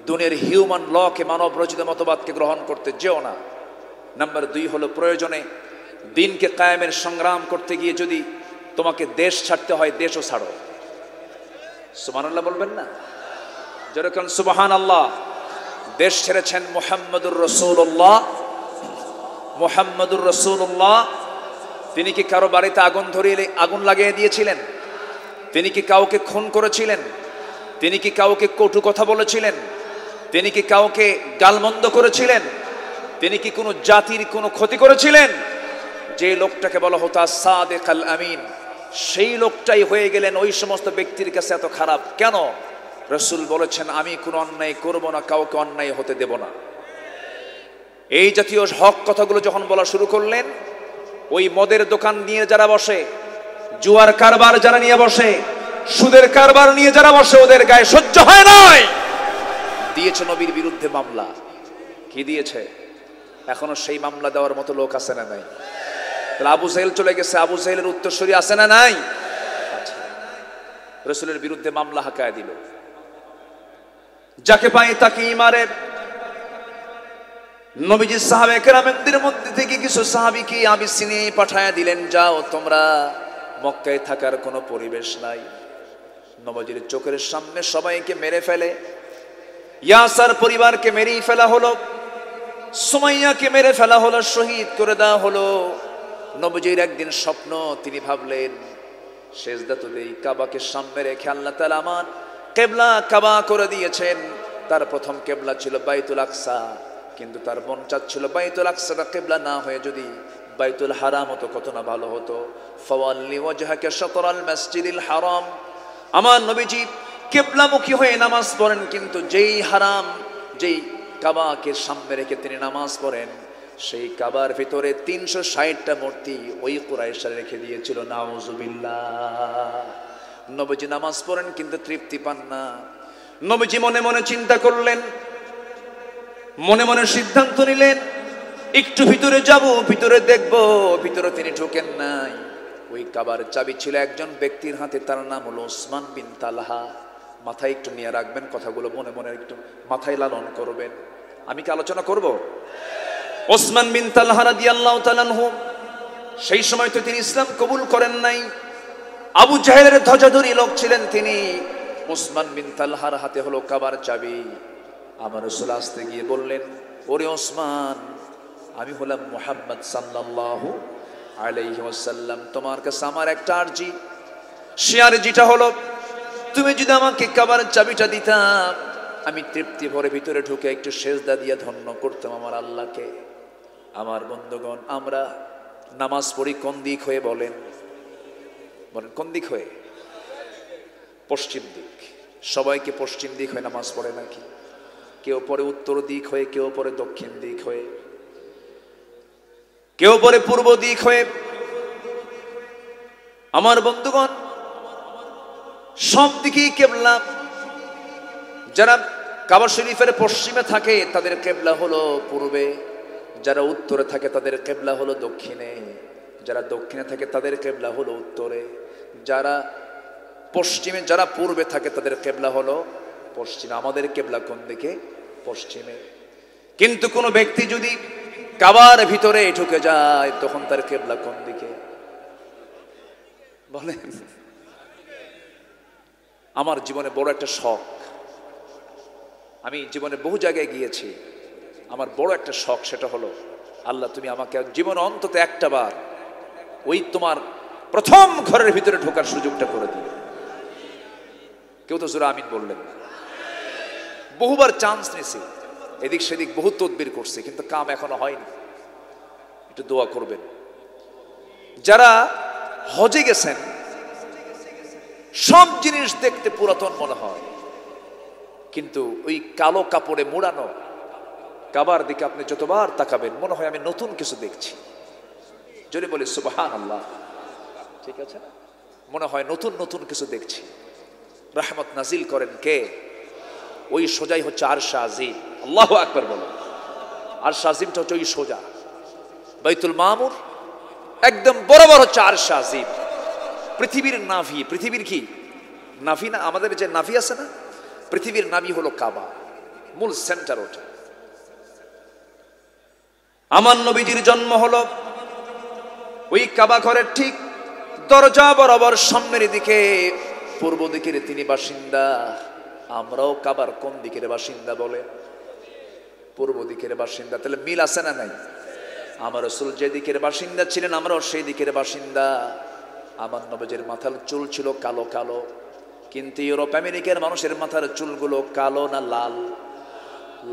দুনিয়ার হিউম্যান লকে, মানব রচিত মতবাদকে গ্রহণ করতে যেও না। নাম্বার 2 হলো, প্রয়োজনে দিনকে কায়েমের সংগ্রাম করতে গিয়ে যদি তোমাকে দেশ ছাড়তে হয়, দেশও ছাড়ো। সুবহানাল্লাহ বলবেন না? যেরকম সুবহানাল্লাহ। দেশ ছেড়েছেন মুহাম্মদুর রাসূলুল্লাহ। মুহাম্মদুর রাসূলুল্লাহ তিনি কি কারো বাড়িতে আগুন ধরিয়ে আগুন লাগিয়ে দিয়েছিলেন? তিনি কি কাউকে খুন করেছিলেন? তিনি কি কাউকে কটু কথা বলেছিলেন? তিনি কি কাউকে গালমন্দ করেছিলেন? তিনি কি কোনো জাতির কোনো ক্ষতি করেছিলেন? যে লোকটাকে বলা হতো as-সাদিক আল-আমিন, সেই লোকটাই হয়ে গেলেন ওই সমস্ত ব্যক্তির কাছে এত খারাপ কেন? রাসূল বলেছেন, আমি কোনো অন্যায় করব না, কাউকে অন্যায় হতে দেব না। এই জাতীয় হক কথাগুলো যখন বলা শুরু করলেন, ওই মদের দোকান নিয়ে যারা বসে, জুয়ার কারবার যারা নিয়ে বসে, সুদের কারবার নিয়ে যারা বসে, ওদের গায়ে সহ্য হয় নাই, দিয়েছে নবীর বিরুদ্ধে মামলা। কি দিয়েছে? এখনো সেই মামলা দেওয়ার মতো লোক আছে না নাই? তাহলে আবু জাহেল চলে গেছে, আবু জাহেলের উত্তরসূরি আছে না নাই? রাসূলের বিরুদ্ধে মামলা হাকায় দিল, যাকে পায় তাকে মারে। নবীজি সাহাবে কেরামদের মধ্যে থেকে কিছু সাহাবীকে আবিসিনিয়ায় পাঠায়া দিলেন, যাও তোমরা, মক্কায় থাকার কোনো পরিবেশ নাই। নবীজির চোখের সামনে সবাইকে মেরে ফেলে। ইয়াসার পরিবারকে মেরেই ফেলা হলো, সুমাইয়াকে মেরে ফেলা হলো, শহীদ করে দেওয়া হলো। নবীজির একদিন স্বপ্ন, তিনি ভাবলেন সেজদা তো দেই, কাবাকে সামনে রেখে আল্লাহ তাআলা আমার কিবলা কাবা করে দিয়েছেন। তার প্রথম কিবলা ছিল বাইতুল আকসা, কিন্তু তার মন চাচ্ছিল বাইতুল আকসাটা কিবলা না হয়ে যদি বাইতুল হারাম হতো কত না ভালো হতো। ফাওয়াল্লি ওয়াজহাকা শাতরাল মাসজিদিল হারাম, আমার নবীজি কিবলামুখী হয়ে নামাজ পড়েন, কিন্তু যেই হারাম, যেই কাবাকে সামনে রেখে তিনি নামাজ পড়েন, সেই কাবার ভিতরে 360টা মূর্তি ওই কুরাইশরা রেখে দিয়েছিল। নাউজুবিল্লাহ। নবীজি নামাজ পড়েন কিন্তু তৃপ্তি পান না। নবীজি মনে মনে চিন্তা করলেন, মনে মনে সিদ্ধান্ত নিলেন, একটু ভিতরে যাব, ভিতরে দেখব। ভিতরে তিনি ঢোকেন নাই। ওই কাবার চাবি ছিল একজন ব্যক্তির হাতে, তার নাম হলো ওসমান বিন তালহা। মাথায় একটু নিয়ে রাখবেন, কথাগুলো মনে মনে একটু মাথায় লালন করবেন। আমি কি আলোচনা করব? ওসমান বিন তালহা রাদিয়াল্লাহু তাআলা আনহু, সেই সময় তো তিনি ইসলাম কবুল করেন নাই। আবু জাহেলের ধ্বজাধারী লোক ছিলেন তিনি। ওসমান বিন তালহার হাতে হলো কাবার চাবি। আমার রাসূল আসতে গিয়ে বললেন, ওরে ওসমান, আমি হলাম মুহাম্মদ সাল্লাল্লাহু আলাইহি ওয়াসাল্লাম, তোমার কাছে আমার একটা আরজি। সে আরজিটা হলো, তুমি যদি আমাকে কাবার চাবিটা দিতাম, আমি তৃপ্তি ভরে ভিতরে ঢুকে একটু সেজদা দিয়ে ধন্য করতাম আমার আল্লাহকে। আমার বন্ধুগণ, আমরা নামাজ পড়ি কোন দিক হয়ে? বলেন বলেন, কোন দিক হয়ে? পশ্চিম দিক। সবাইকে পশ্চিম দিক হয়ে নামাজ পড়ে নাকি? কেউ পরে উত্তর দিক হয়ে, কেউ পরে দক্ষিণ দিক হয়ে, কেউ পরে পূর্ব দিক হয়ে। আমার বন্ধুগণ, সব দিকেই কিবলা। যারা কাবা শরীফের পশ্চিমে থাকে তাদের কিবলা হলো পূর্বে, যারা উত্তরে থাকে তাদের কিবলা হলো দক্ষিণে, যারা দক্ষিণে থাকে তাদের কিবলা হলো উত্তরে, যারা পশ্চিমে, যারা পূর্বে থাকে তাদের কিবলা হলো পশ্চিমে। আমাদের কিবলা কোন দিকে? পশ্চিমে। কিন্তু কোন ব্যক্তি যদি কাবার ভিতরে ঢুকে যায়, তখন তার কিবলা কোন দিকে? বলেন। আমার জীবনে বড় একটা শখ, আমি জীবনে বহু জায়গায় গিয়েছি, আমার বড় একটা শখ, সেটা হলো, আল্লাহ তুমি আমাকে জীবনে অন্তত একটা বার ওই তোমার প্রথম ঘরের ভিতরে ঢোকার সুযোগটা করে দিও। কেউ তো জোরে আমিন বললেন। বহুবার চান্স নিয়েছি, এদিক সেদিক বহু তদবির করছি, কিন্তু কাম এখনো হয়নি। একটু দোয়া করবেন। যারা হজে গেছেন, সব জিনিস দেখতে পুরাতন মনে হয়, কিন্তু ওই কালো কাপড়ে মোড়ানো কাবার দিকে আপনি যতবার তাকাবেন মনে হয় আমি নতুন কিছু দেখছি। যদি বলি সুবহানাল্লাহ, ঠিক আছে না? মনে হয় নতুন নতুন কিছু দেখছি। রহমত নাজিল করেন কে? ওই সোজাই হচ্ছে আরশ আজিম। আল্লাহু আকবার বলেন। আরশ আজিমটা হচ্ছে ওই সোজা, বাইতুল মামুর একদম বরাবর হচ্ছে আরশ আজিম। পৃথিবীর নাভি, পৃথিবীর কি নাভি না? আমাদের যে নাভি আছে না, পৃথিবীর নাভি হলো কাবা, মূল সেন্টার ওটা। আমার নবীজির জন্ম হলো ওই কাবা ঘরের ঠিক দরজা বরাবর সামনের দিকে, পূর্ব দিকের তিনি বাসিন্দা। আমরাও কাবার কোন দিকের বাসিন্দা বলে? পূর্ব দিকের বাসিন্দা। তাহলে মিল আছে না নাই? আমার রাসূল যে দিকের বাসিন্দা ছিলেন আমরাও সেই দিকের বাসিন্দা। আমার নবীর মাথার চুল ছিল কালো কালো, কিন্তু ইউরোপ আমেরিকার মানুষের মাথার চুলগুলো কালো না লাল?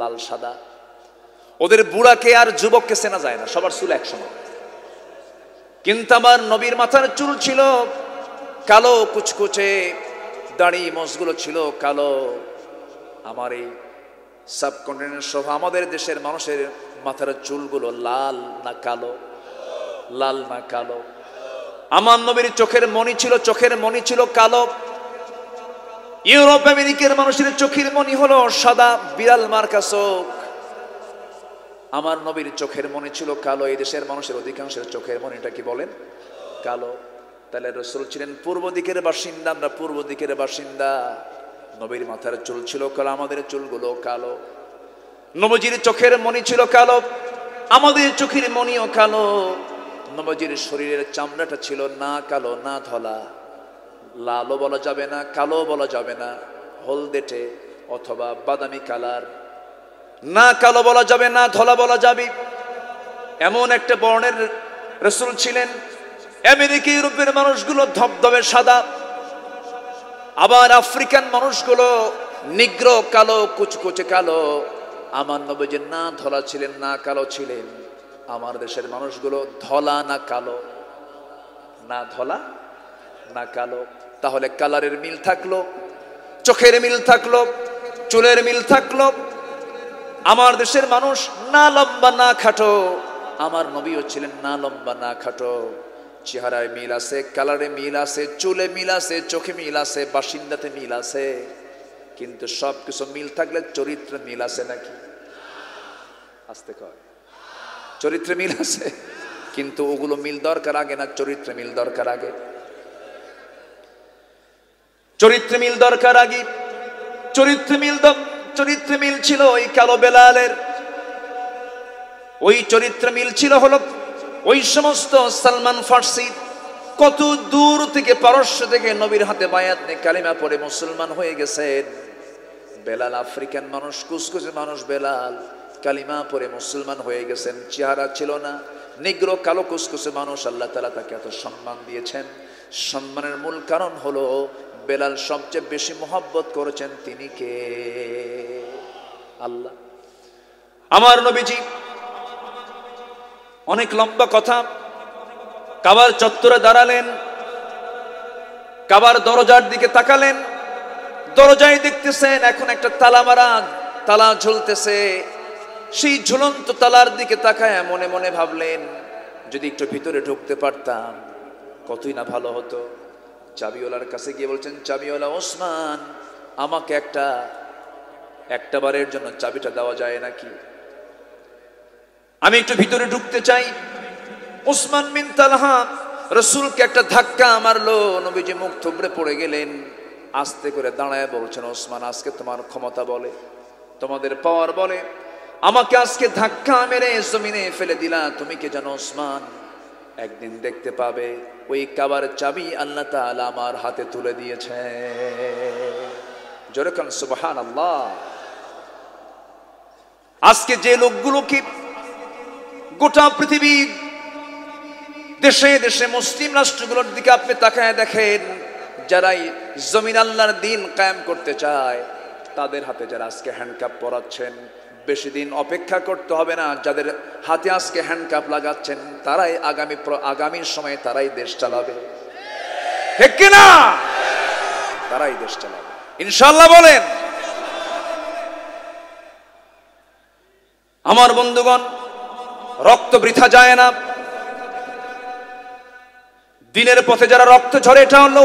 লাল সাদা। ওদের বুড়াকে আর যুবককে চেনা যায় না, সবার চুল একসমান। কিন্তু আমার নবীর মাথার চুল ছিল কালো কুচকুচে, দাড়ি মোছগুলো ছিল কালো। আমার এই সাবকন্টিনেন্ট সহ আমাদের দেশের মানুষের মাথার চুলগুলো লাল না কালো? লাল না কালো? আমার নবীর চোখের মণি ছিল কালো। ইউরোপ আমেরিকার মানুষের চোখের মণি হলো সাদা, বিড়াল মার্কা চোখ। আমার নবীর চোখের মণি ছিল কালো। এই দেশের মানুষের অধিকাংশের চোখের মণিটা কি বলেন? কালো। তাহলে রাসূল ছিলেন পূর্ব দিকের বাসিন্দা, আমরা পূর্ব দিকের বাসিন্দা। নবীর মাথার চুল ছিল কালো, আমাদের চুলগুলো কালো। নবীজির চোখের মণি ছিল কালো, আমাদের চোখের মণিও কালো। নবীজির শরীরের চামড়াটা ছিল না কালো না ধলা, লালও বলা যাবে না, কালো বলা যাবে না, হলদেটে অথবা বাদামি কালার। না কালো বলা যাবে না ধলা বলা যাবে, এমন একটা বর্ণের রাসূল ছিলেন। আমেরিকা ইউরোপের মানুষগুলো ধবধবে সাদা, আবার আফ্রিকান মানুষগুলো নিগ্র কালো কুচকুচে কালো। আমার নবীজি না ধলা ছিলেন না কালো ছিলেন। আমার দেশের মানুষগুলো ধলা না কালো? না ধলা না কালো। তাহলে কালারের মিল থাকলো, চোখের মিল থাকলো, চুলের মিল থাকলো। আমার দেশের মানুষ না লম্বা না খাটো, আমার নবীও ছিলেন না লম্বা না খাটো। চেহারায় মিল আছে, কালারে মিল আছে, চুলে মিল আছে, চোখে মিল আছে, বাসিন্দাতে মিল আছে। কিন্তু সবকিছু মিল থাকলে চরিত্রে মিল আছে নাকি? আসতে কয়, চরিত্রে মিল আছে, কিন্তু ওগুলো মিল দরকার আগে না চরিত্রে মিল দরকার আগে? চরিত্রে মিল দরকার আগে। চরিত্রে মিল ছিল ওই কালো বেলালের, ওই চরিত্র মিল ছিল হলো ওই সমস্ত সালমান ফার্সি কত দূর থেকে পারস্য থেকে নবীর হাতে বায়াত নিয়ে কালিমা পড়ে মুসলমান হয়ে গেছেন। বেলাল আফ্রিকান মানুষ, কুচকুচে মানুষ বেলাল, কালিমা পড়ে মুসলমান হয়ে গেছেন। চেহারা ছিল না, নিগ্র কালো কুচকুচে মানুষ। আল্লাহ তাআলা তাকে এত সম্মান দিয়েছেন। সম্মানের মূল কারণ হলো বেলাল সবচেয়ে বেশি মহব্বত করেছেন তিনি কে? আল্লাহ। আমার নবীজি অনেক লম্বা কথা, কাবার চত্বরে দাঁড়ালেন, কাবার দরজার দিকে তাকালেন, দরজায় দেখতেছেন এখন একটা তালা মারা, তালা ঝুলতেছে। সেই ঝুলন্ত তালার দিকে তাকায় মনে মনে ভাবলেন, যদি একটু ভিতরে ঢুকতে পারতাম কতই না ভালো হতো। চাবিওয়ালার কাছে গিয়ে বলছেন, চাবিওয়ালা ওসমান, আমাকে একটা বারের জন্য চাবিটা দেওয়া যায় নাকি? আমি একটু ভিতরে ঢুকতে চাই। ওসমান বিন তালহা রাসূলকে একটা ধাক্কা মারলো, নবীজি মুখ থুবড়ে পড়ে গেলেন। আস্তে করে দাঁড়ায় বলছেন, ওসমান, আজকে তোমার ক্ষমতা বলে, তোমাদের পাওয়ার বলে আমাকে আজকে ধাক্কা মেরে জমিনে ফেলে দিলা। তুমি কি জানো ওসমান, একদিন দেখতে পাবে ওই কাবার চাবি আল্লাহ তাআলা আমার হাতে তুলে দিয়েছে। জোরে কান সুবহানাল্লাহ। আজকে যে লোকগুলোকে গোটা পৃথিবী দেশে দেশে মুসলিম রাষ্ট্রগুলোর দিকে আপনি তাকায় দেখেন, যারাই জমিন আল্লাহর দিন কায়েম করতে চায় তাদের হাতে যারা আজকে হ্যান্ডকাপ পরাচ্ছেন, বেশি দিন অপেক্ষা করতে হবে না। যাদের হাতে আজকে হ্যান্ডকাপ লাগাচ্ছেন তারাই আগামী সময়ে তারাই দেশ চালাবে, ঠিক কিনা? তারাই দেশ চালাবে ইনশাআল্লাহ। বলেন। আমার বন্ধুগণ, রক্ত বৃথা যায় না। দিনের পথে যারা রক্ত ঝরে, এটা হলো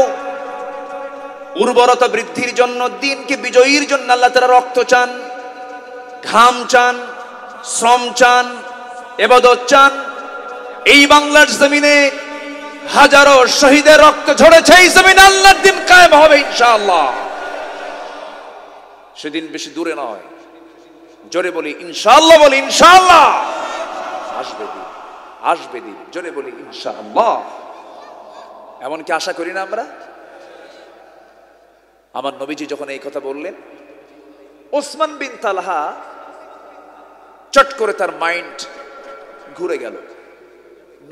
উর্বরতা বৃদ্ধির জন্য, দিনকে বিজয়ীর জন্য আল্লাহ তাআলা রক্ত চান, ঘাম চান, শ্রম চান, ইবাদত চান। এই বাংলার জমিনে হাজারো শহীদের রক্ত ঝরেছে। এই জমিনে আল্লাহর দিন কায়েম হবে ইনশাআল্লাহ। সেদিন বেশি দূরে নয়। জোরে বলি ইনশাআল্লাহ। বলি ইনশাআল্লাহ। আসবে দিন, আসবে দিন। জোরে বলি ইনশাআল্লাহ। এমনকি আশা করি না আমরা? আমার নবীজি যখন এই কথা বললেন, ওসমান বিন তালহা চট করে তার মাইন্ড ঘুরে গেল,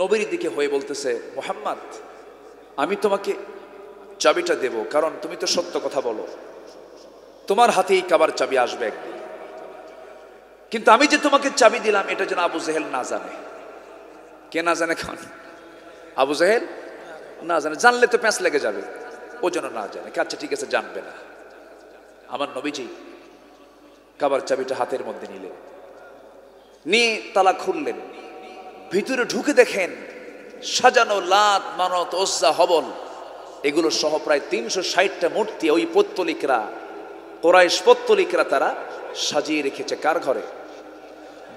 নবীর দিকে হয়ে বলতেছে, মুহাম্মদ, আমি তোমাকে চাবিটা দেব, কারণ তুমি তো সত্য কথা বলো, তোমার হাতেই কাবার চাবি আসবে একদিন, কিন্তু আমি যে তোমাকে চাবি দিলাম এটা যেন আবু জেহেল না জানে। কে না জানে? কারণ আবু জেহেল না জানে, জানলে তো প্যাঁচ লেগে যাবে, ও যেন না জানে। আচ্ছা ঠিক আছে, জানবে না। আমার নবীজি কাবার চাবিটা হাতের মধ্যে নিলেন, নিয়ে তালা খুললেন, ভিতরে ঢুকে দেখেন সাজানো লাত, মানত, ওজ্জা, হবল এগুলো সহ প্রায় 360টা মূর্তি ওই পত্তলিকরা, কোরাইশ পত্তলিকরা তারা সাজিয়ে রেখেছে। কার ঘরে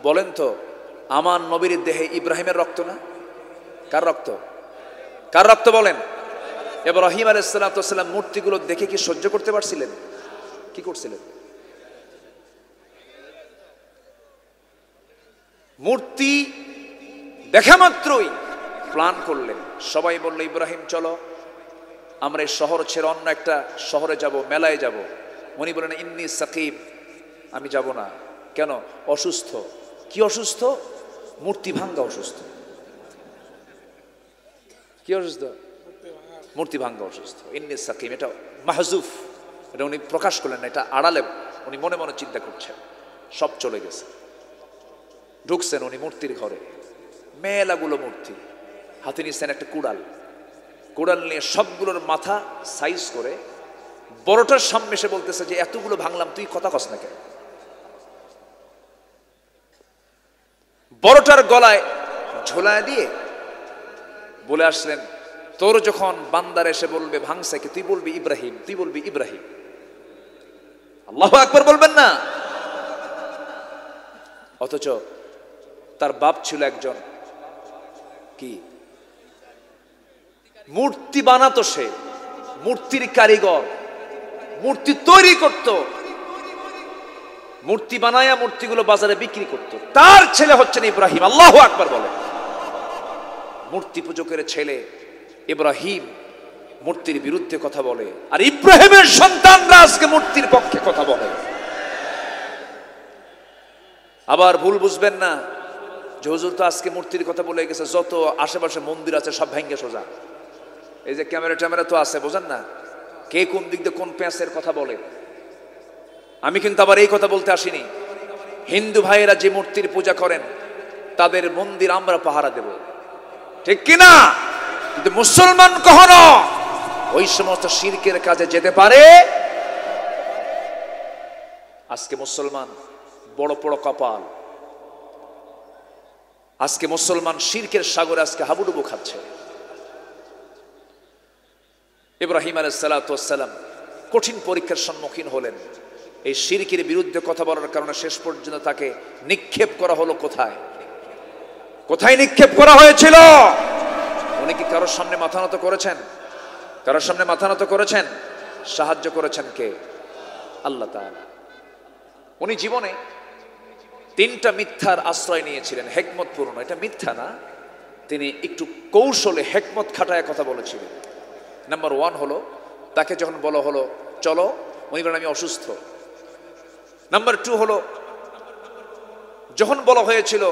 বলেন তো? আমার নবীর দেহে ইব্রাহিমের রক্ত না? কার রক্ত? কার রক্ত বলেন? ইব্রাহিম আলাইহিস সালাম মূর্তিগুলো দেখে কি সহ্য করতে পারছিলেন? কি করছিলেন? মূর্তি দেখা মাত্রই প্ল্যান করলেন। সবাই বলল, ইব্রাহিম চলো আমরা এই শহর ছেড়ে অন্য একটা শহরে যাব, মেলায় যাব। উনি বলেন, ইন্নী সাকিব, আমি যাব না। কেন? অসুস্থ। কি অসুস্থ? মূর্তি ভাঙ্গা অসুস্থ। কি অসুস্থ? মূর্তি ভাঙ্গা অসুস্থ। ইন্নী সাকিব, এটা মাহজুফ, এটা উনি প্রকাশ করলেন না, এটা আড়ালে উনি মনে মনে চিন্তা করছেন। সব চলে গেছে। ঢুকছেন উনি মূর্তির ঘরে, মেলাগুলো মূর্তি, হাতে নিচ্ছেন একটা কুড়াল, কুড়াল নিয়ে সবগুলোর মাথা সাইজ করে বড়টার সামনে এসে বলতেছে যে এতগুলো ভাঙলাম, তুই কথা কস না কেন? বড়টার গলায় ঝোলায় দিয়ে বলে আসলেন, তোর যখন বান্দার এসে বলবে ভাঙছে কি, তুই বলবি ইব্রাহিম, তুই বলবি ইব্রাহিম। আল্লাহু আকবার বলবেন না? অথচ তার বাপ ছিল একজন কি মূর্তি বানাতো, সে মূর্তির কারিগর, মূর্তি তৈরি করত, মূর্তি বানায়া মূর্তিগুলো বাজারে বিক্রি করত। তার ছেলে হচ্ছেন ইব্রাহিম। আল্লাহু আকবার বলে। মূর্তি পূজকের ছেলে ইব্রাহিম মূর্তির বিরুদ্ধে কথা বলে, আর ইব্রাহিমের সন্তানরা আজকে মূর্তির পক্ষে কথা বলে। আবার ভুল বুঝবেন না যে হুজুর তো আজকে মূর্তির কথা বলে গেছে, যত আশেপাশে মন্দির আছে সব ভেঙ্গে সোজা। এই যে ক্যামেরা ট্যামেরা তো আছে, বোঝেন না কে কোন দিক দিয়ে কোন প্যাঁচের কথা বলে। আমি কিন্তু আবার এই কথা বলতে আসিনি। হিন্দু ভাইয়েরা যে মূর্তির পূজা করেন তাদের মন্দির আমরা পাহারা দেব, ঠিক কিনা? কিন্তু মুসলমান কখনো ওই সমস্ত শিরকের কাজে যেতে পারে। আজকে মুসলমান বড় বড় কপাল, আজকে মুসলমান শিরকের সাগরে আজকে হাবুডুবু খাচ্ছে। ইব্রাহিম আলাইহিস সালাম কঠিন পরীক্ষার সম্মুখীন হলেন। এই শিরকের বিরুদ্ধে কথা বলার কারণে শেষ পর্যন্ত তাকে নিক্ষেপ করা হলো। কোথায়? কোথায় নিক্ষেপ করা হয়েছিল? উনি কি কারোর সামনে মাথা নত করেছেন? কারোর সামনে মাথা নত করেছেন? সাহায্য করেছেন কে? আল্লাহ তাআলা। উনি জীবনে 3টা মিথ্যার আশ্রয় নিয়েছিলেন, হেকমতপূর্ণ। এটা মিথ্যা না, তিনি একটু কৌশলে হেকমত খাটায় কথা বলেছিলেন। নাম্বার 1 হলো, তাকে যখন বলা হলো চলো, উনি বলেন আমি অসুস্থ। নাম্বার 2 হলো, যখন বলা হয়েছিল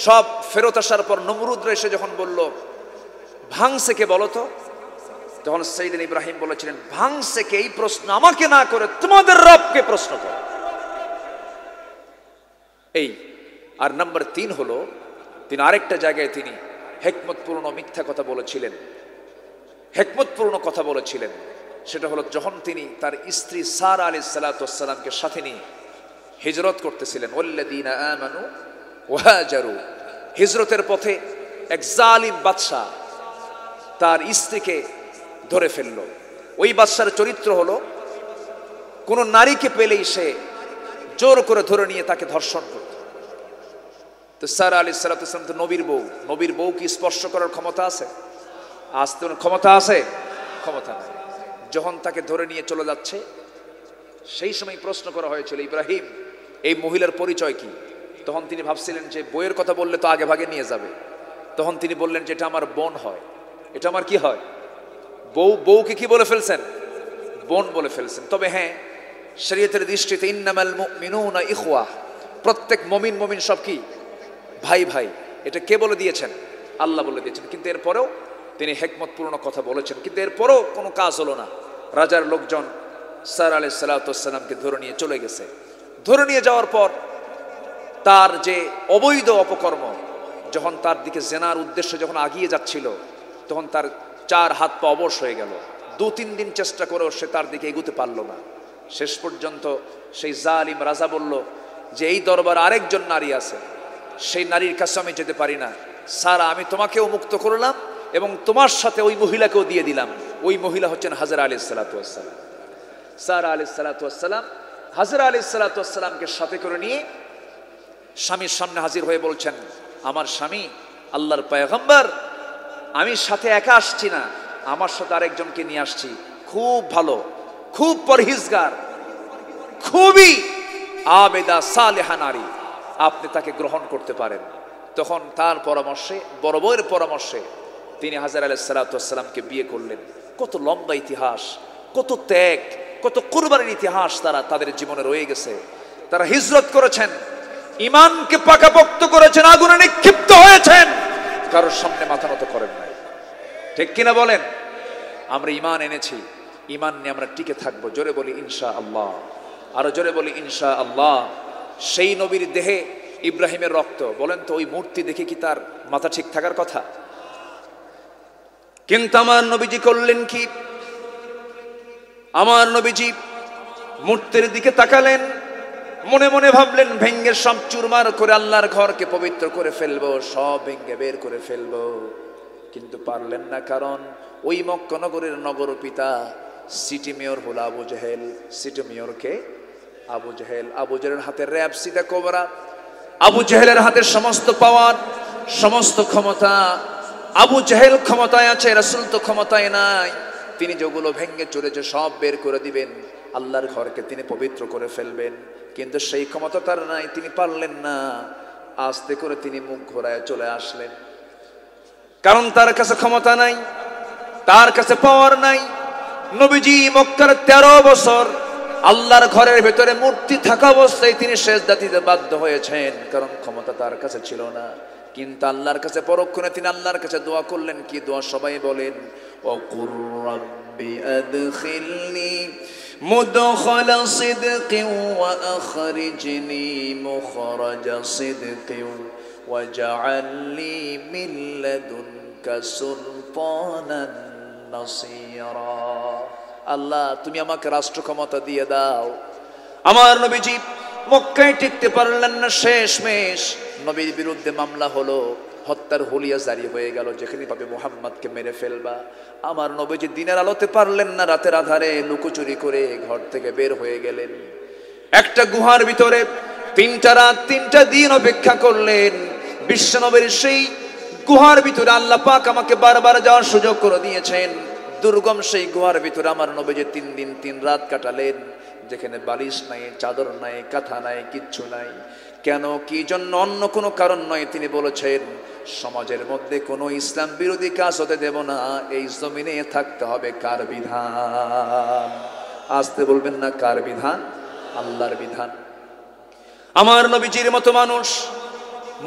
সব ফেরত আসার পর নমরুদরা এসে যখন বলল ভাঙছে কে বলো তো, তখন সাইয়েদনা ইব্রাহিম বলেছিলেন ভাঙছে কে, এই প্রশ্ন আমাকে না করে তোমাদের রবকে প্রশ্ন করো। এই আর নাম্বার 3 হলো, তিনি আরেকটা জায়গায় তিনি হেকমতপূর্ণ মিথ্যা কথা বলেছিলেন, হেকমতপূর্ণ কথা বলেছিলেন। সেটা হলো যখন তিনি তার স্ত্রী সারা আলাইহিস সালাতু ওয়াস সালামকে সাথে নিয়ে হিজরত করতেছিলেন। ওয়াল্লাযীনা আমানু ওয়া হাজারু, হিজরতের পথে এক জালিম বাদশা তার স্ত্রীকে ধরে ফেলল। ওই বাদশার চরিত্র হলো কোন নারীকে পেলেই সে জোর করে ধরে নিয়ে তাকে ধর্ষণ করত। তো সারা আলাইহিস সালাতু ওয়াস সালাম তো নবীর বউ, নবীর বউ কি স্পর্শ করার ক্ষমতা আছে? আসতে ক্ষমতা আছে? ক্ষমতা নাই। যখন তাকে ধরে নিয়ে চলে যাচ্ছে সেই সময় প্রশ্ন করা হয়েছিল, ইব্রাহিম এই মহিলার পরিচয় কি? তখন তিনি ভাবছিলেন যে বইয়ের কথা বললে তো আগে ভাগে নিয়ে যাবে। তখন তিনি বললেন যে এটা আমার বোন হয়। এটা আমার কি হয়? বউ। বউকে কি বলে ফেলছেন? বোন বলে ফেলছেন। তবে হ্যাঁ, শরীয়তের দৃষ্টিতে ইন্নামাল মুমিনুনা ইখওয়া, প্রত্যেক মমিন মমিন সব কি ভাই ভাই। এটা কে বলে দিয়েছেন? আল্লাহ বলে দিয়েছেন। কিন্তু এরপরেও তিনি হিকমতপূর্ণ কথা বলেছেন, কিন্তু এরপরেও কোনো কাজ হলো না। রাজার লোকজন স্যার আলাইহিস সালাতুয়াসসালামকে ধরে নিয়ে চলে গেছে। ধরে নিয়ে যাওয়ার পর তার যে অবৈধ অপকর্ম, যখন তার দিকে জেনার উদ্দেশ্য যখন আগিয়ে যাচ্ছিল, তখন তার 4 হাত পা অবশ হয়ে গেল। 2-3 দিন চেষ্টা করেও সে তার দিকে এগুতে পারল না। শেষ পর্যন্ত সেই জালিম রাজা বলল যে এই দরবার আরেকজন নারী আছে, সেই নারীর কাছে আমি যেতে পারি না। সারা, আমি তোমাকেও মুক্ত করলাম এবং তোমার সাথে ওই মহিলাকেও দিয়ে দিলাম। ওই মহিলা হচ্ছেন হাজরা আলাইহিস সালাতুয়াসসালাম। সারা আলাইহিস সালাতুয়াসসালাম হাজরা আলাইহিস সালাতুয়াসসালামকে সাথে করে নিয়ে স্বামীর সামনে হাজির হয়ে বলছেন, আমার স্বামী আল্লাহর পয়গম্বর, আমি সাথে একা আসছি না, আমার সাথে আরেকজনকে নিয়ে আসছি, খুব ভালো, খুব পরহেজগার, খুবই আবেদা সালেহা নারী, আপনি তাকে গ্রহণ করতে পারেন। তখন তার পরামর্শে, বড় বউয়ের পরামর্শে তিনি হাজরা আলাইহিস সালাতুয়াসসালামকে বিয়ে করলেন। কত লম্বা ইতিহাস, কত ত্যাগ, কত কুরবানির ইতিহাস তাদের জীবনে রয়ে গেছে। তারা হিজরত করেছেন, ইমানকে পাকাপোক্ত করেছেন, আগুনে নিক্ষিপ্ত হয়েছেন, কারোর সামনে মাথা নত করেন নাই। ঠিক কিনা বলেন? আমরা ইমান এনেছি, ইমান নিয়ে আমরা টিকে থাকবো। জোরে বলি ইনশাআল্লাহ, আরো জোরে বলি ইনশাআল্লাহ। সেই নবীর দেহে ইব্রাহিমের রক্ত, বলেন তো ওই মূর্তি দেখে কি তার মাথা ঠিক থাকার কথা? কিন্তু আমার নবীজি করলেন কি? আমার নবীজি মূর্তির দিকে তাকালেন, মনে মনে ভাবলেন ভেঙ্গে সব চুরমার করে আল্লাহর ঘরকে পবিত্র করে ফেলবো, সব ভেঙ্গে বের করে ফেলবো। কিন্তু পারলেন না, কারণ ওই মক্কা নগরের নগর পিতা সিটি মেয়র হলো আবু জেহেল। সিটি মেয়রকে আবু জেহেল। আবু জেহেলের হাতে র‍্যাব সিটা কোবরা, আবু জেহেলের হাতে সমস্ত পাওয়ার, সমস্ত ক্ষমতা। আবু জেহেল ক্ষমতায় আছে, রাসূল তো ক্ষমতায় নাই। তিনি যেগুলো ভেঙ্গে চলেছে সব বের করে দিবেন, আল্লাহর ঘরকে তিনি পবিত্র করে ফেলবেন, কিন্তু সেই ক্ষমতা তার নাই। তিনি পারলেন না। আস্তে করে তিনি মুখ ঘোরায় চলে আসলেন, কারণ তার কাছে ক্ষমতা নাই, তার কাছে পাওয়ার নাই। নবীজি মক্কার 13 বছর আল্লাহর ঘরের ভেতরে মূর্তি থাকা অবস্থায় তিনি সেজদা দিতে বাধ্য হয়েছেন, কারণ ক্ষমতা তার কাছে ছিল না। কিন্তু আল্লাহর কাছে পরক্ষণে তিনি আল্লাহর কাছে দোয়া করলেন। কি দোয়া? সবাই বলেন, ও কুর রাব্বি আদখিলনি মুদখালা সিদকিন ওয়া আখরিজনি মুখরাজা সিদকিন ওয়াজআলনি মিন লাদুনকা সুলতানান নাসীরা। আল্লাহ, তুমি আমাকে রাষ্ট্র ক্ষমতা দিয়ে দাও। আমার নবীজি মক্কায় টিকতে পারলেন না। শেষমেশ নবীর বিরুদ্ধে মামলা হলো, হত্যার হুলিয়া জারি হয়ে গেল, যেখানে পাবে মুহাম্মদকে মেরে ফেলবা। আমার নবীজি দিনের আলোতে পারলেন না, রাতের আধারে লুকোচুরি করে ঘর থেকে বের হয়ে গেলেন। একটা গুহার ভিতরে 3টা রাত 3টা দিন অপেক্ষা করলেন। বিশ্বনবীর সেই গুহার ভিতরে আল্লাহ পাক আমাকে বারবার যাওয়ার সুযোগ করে দিয়েছেন। দুর্গম সেই গুহার ভিতরে আমার নবীজি 3 দিন 3 রাত কাটালেন, যেখানে বালিশ নাই, চাদর নাই, কাঁথা নাই, কিচ্ছু নাই। কেন, কি জন্য? অন্য কোনো কারণ নয়। তিনি বলেছেন, সমাজের মধ্যে কোনো ইসলাম বিরোধী কাজ হতে দেব না। এই জমিনে থাকতে হবে কার বিধান? আসতে বলবেন না, কার বিধান? আল্লাহর বিধান। আমার নবীজির মতো মানুষ,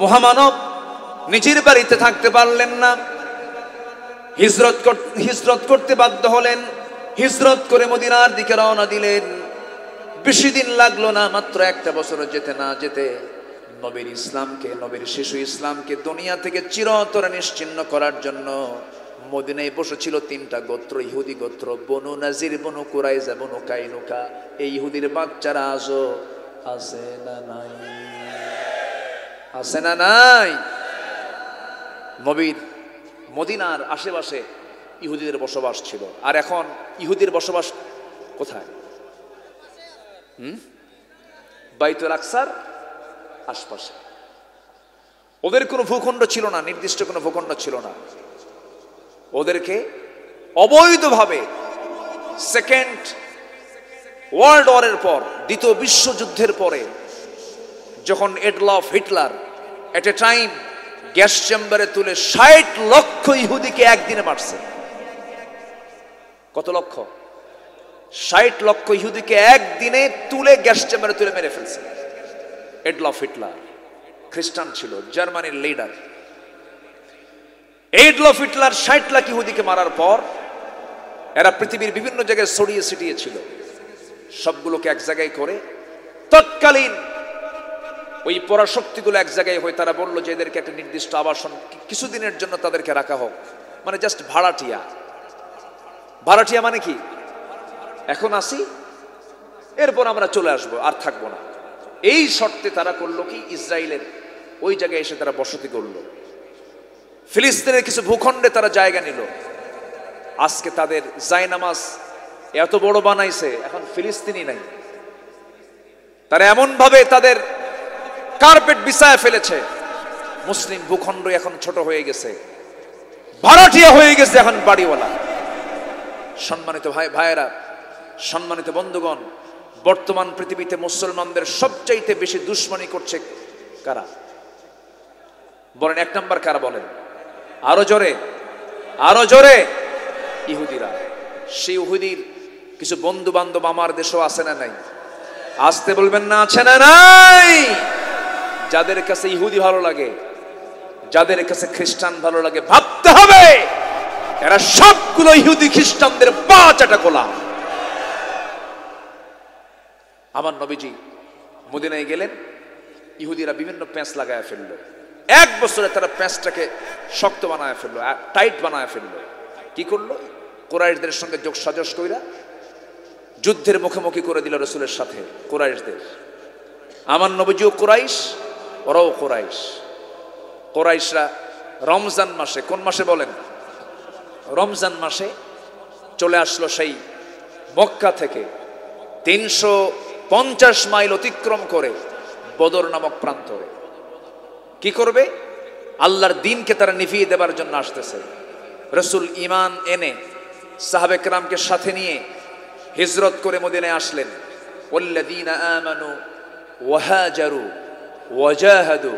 মহামানব, নিজের বাড়িতে থাকতে পারলেন না, হিজরত করতে বাধ্য হলেন। হিজরত করে মদিনার দিকে রওনা দিলেন। বেশি দিন লাগলো না, মাত্র 1টা বছর যেতে না যেতে নবীর ইসলামকে, নবীর শিশু ইসলামকে দুনিয়া থেকে চিরতরে নিশ্চিহ্ন করার জন্য মদিনায় বসেছিল 3টা গোত্র, ইহুদি গোত্র, বনু নাজির, বনু কুরাইজা, বনু কাইনুকা। এই ইহুদির বাচ্চারা আজও আছে না নাই? আছে না নাই? নবীর মদিনার আশেপাশে ইহুদিদের বসবাস ছিল। আর এখন ইহুদির বসবাস কোথায়? বাইতুল আকসার আশপাশে। ওদের কোনো ভূখণ্ড ছিল না, নির্দিষ্ট কোনো ভূখণ্ড ছিল না। ওদেরকে অবৈধভাবে সেকেন্ড ওয়ার্ল্ড ওয়ারের পর, দ্বিতীয় বিশ্বযুদ্ধের পরে, যখন এডলফ হিটলার এট এ টাইম গ্যাস চেম্বারে তুলে 60 লক্ষ ইহুদিকে একদিনে মারছে। কত লক্ষ? 60 লক্ষ ইহুদিকে একদিনে তুলে গ্যাস চেম্বারে তুলে মেরে ফেলছে। এডলফ হিটলার, খ্রিস্টান ছিল, জার্মানির লিডার। এডলফ হিটলার 60 লাখ ইহুদিকে মারার পর এরা পৃথিবীর বিভিন্ন জায়গায় ছড়িয়ে ছিটিয়ে ছিল, সবগুলোকে এক জায়গায় করে তৎকালীন ওই পরাশক্তিগুলো এক জায়গায় হয়ে তারা বলল যে এদেরকে একটা নির্দিষ্ট আবাসন কিছুদিনের জন্য তাদেরকে রাখা হোক, মানে জাস্ট ভাড়াটিয়া। ভাড়াটিয়া মানে কি, এখন আসি এরপর আমরা চলে আসব, আর থাকবো না। এই শর্তে তারা করলো কি, ইসরায়েলের ওই জায়গায় এসে তারা বসতি করলো। ফিলিস্তিনের কিছু ভূখণ্ডে তারা জায়গা নিল। আজকে তাদের জায়নামাজ এত বড় বানাইছে, এখন ফিলিস্তিনি নাই। তারা এমন ভাবে তাদের কার্পেট বিছায় ফেলেছে, মুসলিম ভূখণ্ড এখন ছোট হয়ে গেছে, ভাড়াটিয়া হয়ে গেছে এখন বাড়িওয়ালা। সম্মানিত ভাইয়েরা, সম্মানিত বন্ধুগণ, বর্তমান পৃথিবীতে মুসলমানদের সবচাইতে বেশি দুশ্মনী করছে কারা বলেন? 1 নাম্বার কারা বলেন? আরো জোরে, আরো জোরে। ইহুদিরা। সেই ইহুদির কিছু বন্ধু বান্ধব আমার দেশেও আছে না নাই? আসতে বলবেন না, আছে না নাই? যাদের কাছে ইহুদি ভালো লাগে, যাদের কাছে খ্রিস্টান ভালো লাগে, ভাবতে হবে এরা সবগুলো ইহুদি খ্রিস্টানদের পা চাটা গোলাম। আমার নবীজি মদিনায় গেলেন, ইহুদিরা বিভিন্ন প্যাঁচ লাগায় ফেললো। 1 বছরে তারা প্যাঁচটাকে শক্ত বানায় ফেললো, টাইট বানায় ফেললো। কি করলো? কুরাইশদের সঙ্গে যোগ সাজস কইরা যুদ্ধের মুখোমুখি করে দিল রাসূলের সাথে কুরাইশদের। আমার নবীজিও কুরাইশ, ওরাও কুরাইশ। কুরাইশরা রমজান মাসে, কোন মাসে বলেন? রমজান মাসে চলে আসলো সেই মক্কা থেকে 350 মাইল অতিক্রম করে বদর নামক প্রান্তরে। কি করবে? আল্লাহর দ্বীনকে তারা নিভিয়ে দেবার জন্য আসতেছে। রাসূল ঈমান এনে সাহাবে কেরামকে সাথে নিয়ে হিজরত করে মদিনায় আসলেন। ওয়াল্লাযীনা আমানু ওয়াহাজারু ওয়াজাহাদু,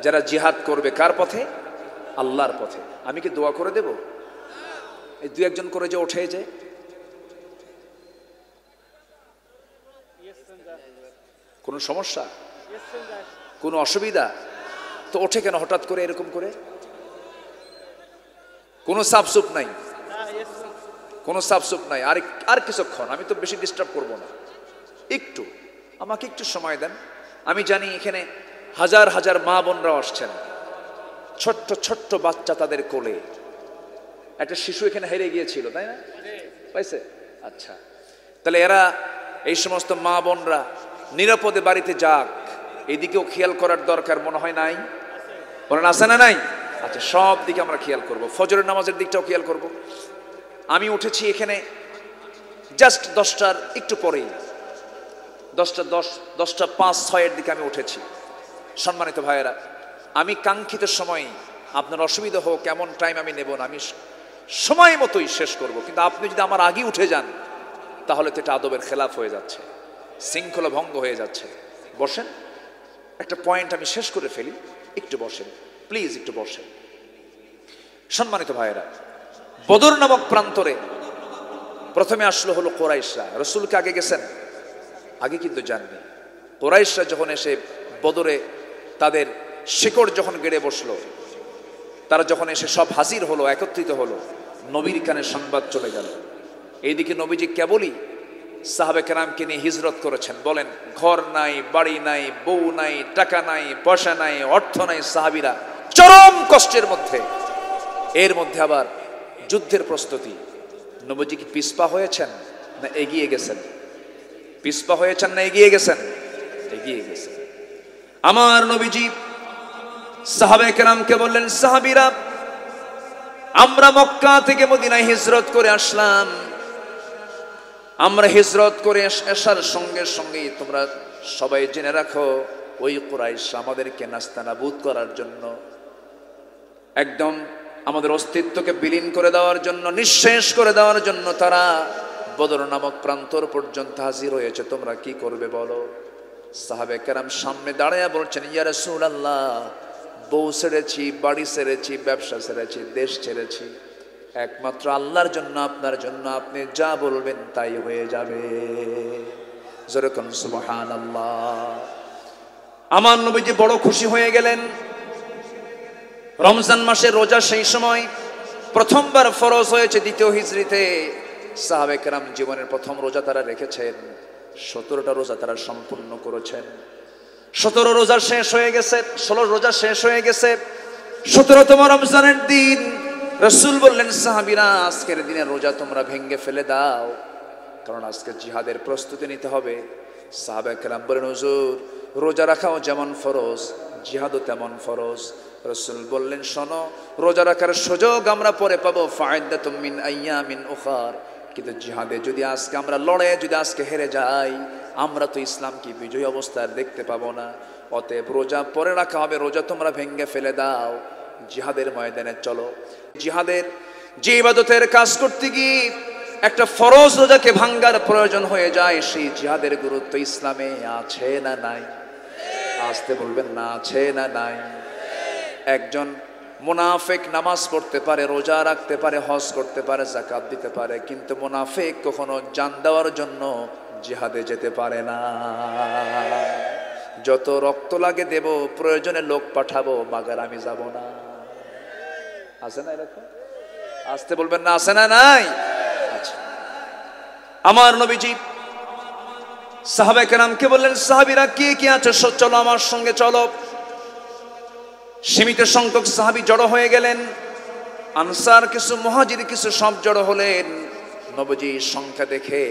যারা জিহাদ করবে কার পথে? আল্লাহর পথে। আমি কি দোয়া করে দেব? এই 2-1 করে যে ওঠে, যে কোনো সমস্যা, কোনো অসুবিধা তো ওঠে কেন হঠাৎ করে এরকম করে? কোনো সাফসুপ নাই, কোনো সাফসুপ নাই। আর কিছুক্ষণ, আমি তো বেশি ডিস্টার্ব করব না, একটু আমাকে একটু সময় দেন। আমি জানি এখানে হাজার হাজার মা বোনরা আসছেন, ছোট্ট ছোট্ট বাচ্চা তাদের কোলে। একটা শিশু এখানে হেরে গিয়েছিল, তাই না? পাইছে? আচ্ছা, তাহলে এরা, এই সমস্ত মা বোনরা নিরাপদে বাড়িতে যাক, এদিকেও খেয়াল করার দরকার মনে হয় নাই? বলেন আছে না নাই? আচ্ছা, সব দিকে আমরা খেয়াল করব, ফজরের নামাজের দিকটাও খেয়াল করব। আমি উঠেছি এখানে জাস্ট 10টার একটু পরেই, 10টা 10, 10টা 5-6 দিকে আমি উঠেছি। সম্মানিত ভাইয়েরা, আমি কাঙ্ক্ষিত সময়, আপনার অসুবিধা হোক এমন টাইম আমি নেব না, আমি সময় মতোই শেষ করব। কিন্তু আপনি যদি আমার আগে উঠে যান তাহলে তো এটা আদবের খেলাফ হয়ে যাচ্ছে, শৃঙ্খলা ভঙ্গ হয়ে যাচ্ছে। বসেন, একটা পয়েন্ট আমি শেষ করে ফেলি, একটু বসেন প্লিজ, একটু বসেন। সম্মানিত ভাইয়েরা, বদর নামক প্রান্তরে প্রথমে আসলো হলো কুরাইশরা। রাসূলকে আগে গেছেন? আগে কিন্তু যাননি। কুরাইশরা যখন এসে বদরে তাদের শিকড় যখন গেড়ে বসলো, তারা যখন এসে সব হাজির হলো, একত্রিত হলো, নবীর কানে সংবাদ চলে গেল। এইদিকে নবীজি কেবলই সাহাবে কেরামকে নিয়ে হিজরত করেছেন। বলেন, ঘর নাই, বাড়ি নাই, বউ নাই, টাকা নাই, পয়সা নাই, অর্থ নাই, সাহাবীরা চরম কষ্টের মধ্যে। এর মধ্যে আবার যুদ্ধের প্রস্তুতি। নবীজি কি পিছপা হয়েছেন না এগিয়ে গেছেন? পিছপা হয়েছেন না এগিয়ে গেছেন? এগিয়ে গেছেন। আমার নবীজি সাহাবে কেরামকে বললেন, সাহাবীরা, আমরা মক্কা থেকে মদিনায় হিজরত করে আসলাম। আমরা হিজরত করে আসার সঙ্গে সঙ্গে তোমরা সবাই জেনে রাখো, ওই কুরাইশ আমাদেরকে নাস্তানাবুদ করার জন্য, একদম আমাদের অস্তিত্বকে বিলীন করে দেওয়ার জন্য, নিঃশেষ করে দেওয়ার জন্য তারা বদর নামক প্রান্তর পর্যন্ত হাজির হয়েছে। তোমরা কি করবে বলো? সাহাবে কেরাম সামনে দাঁড়ায়া বলছেন, ইয়া রাসূলুল্লাহ, বউ ছেড়েছি, বাড়ি ছেড়েছি, ব্যবসা ছেড়েছি, দেশ ছেড়েছি, একমাত্র আল্লাহর জন্য, আপনার জন্য, আপনি যা বলবেন তাই হয়ে যাবে। যেরকম সুবহানাল্লাহ। আমার নবীজি বড় খুশি হয়ে গেলেন। রমজান মাসের রোজা সেই সময় প্রথমবার ফরজ হয়েছে দ্বিতীয় হিজরিতে। সাহাবে কেরাম জীবনের প্রথম রোজা তারা রেখেছেন, 17টা রোজা তারা সম্পূর্ণ করেছেন। 17 রোজা শেষ হয়ে গেছে, 16 রোজা শেষ হয়ে গেছে। 17তম রমজানের দিন রাসূল বললেন, সাহাবীরা আজকের দিনে রোজা তোমরা ভেঙে ফেলে দাও, কারণ আজকে জিহাদের প্রস্তুতি নিতে হবে। সাহাবে কেরাম বলেন, হুজুর রোজা রাখাও যেমন ফরজ, জিহাদও তেমন ফরজ। রাসূল বললেন, শোনো, রোজা রাখার সুযোগ আমরা পরে পাবো, ফাইদাতুম মিন আইয়ামিন উখার, কিন্তু জিহাদে যদি আজকে আমরা লড়ে যদি আজকে হেরে যাই, আমরা তো ইসলামকে বিজয়ী অবস্থায় দেখতে পাবো না। অতএব রোজা পরে রাখা হবে, রোজা তোমরা ভেঙে ফেলে দাও, জিহাদের ময়দানে চলো। জিহাদের যে ইবাদতের কাজ করতে গিয়ে একটা ফরজ রোজাকে ভাঙ্গার প্রয়োজন হয়ে যায়, সেই জিহাদের গুরুত্ব ইসলামে আছে না নাই? আসতে বলবেন না, আছে না নাই? একজন মুনাফিক নামাজ পড়তে পারে, রোজা রাখতে পারে, হজ করতে পারে, যাকাত দিতে পারে, কিন্তু মুনাফিক কখনো জান দেওয়ার জন্য জিহাদে যেতে পারে না। যত রক্ত লাগে দেব, প্রয়োজনে লোক পাঠাবো, মাগার আমি যাব না। আছে না এরকম? আসতে বলবেন না, আছে না নাই? আচ্ছা, আমার নবীজি সাহাবা কেরামকে বললেন, সাহাবীরা কে কে আছে চলো আমার সঙ্গে চলো। সীমিত সংখ্যক সাহাবী জড়ো হয়ে গেলেন, আনসার কিছু, মুহাজির কিছু, সব জড়ো হলেন। নবীজি সংখ্যা দেখে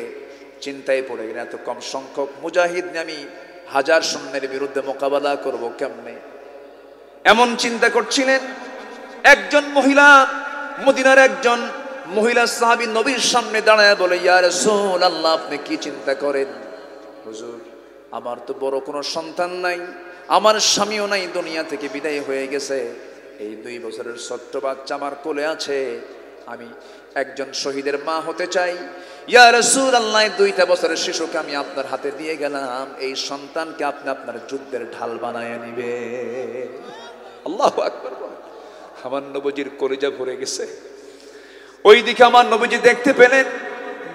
চিন্তায় পড়ে গেলেন, এত কম সংখ্যক মুজাহিদ নিয়ে আমি 1000 সৈন্যের বিরুদ্ধে মোকাবেলা করব কেমনে, এমন চিন্তা করছিলেন। একজন মহিলা, মদিনার একজন মহিলা সাহাবী নবীর সামনে দাঁড়ায় বলে, ইয়া রাসূলুল্লাহ, আপনি কি চিন্তা করেন? হুজুর, আমার তো বড় কোনো সন্তান নাই, আমার স্বামীও নাই, দুনিয়া থেকে বিদায় হয়ে গেছে, এই 2 বছরের ছোট্ট বাচ্চা আমার কোলে আছে, আমি একজন শহীদের মা হতে চাই। ইয়া রাসূলুল্লাহ, 2টা বছরের শিশুকে আমি আপনার হাতে দিয়ে গেলাম, এই সন্তানকে আপনি আপনার যুদ্ধের ঢাল বানায় নিবে। আল্লাহু আকবার। আমার নবীজির কলিজা ভরে গেছে। ওইদিকে আমার নবীজি দেখতে পেলেন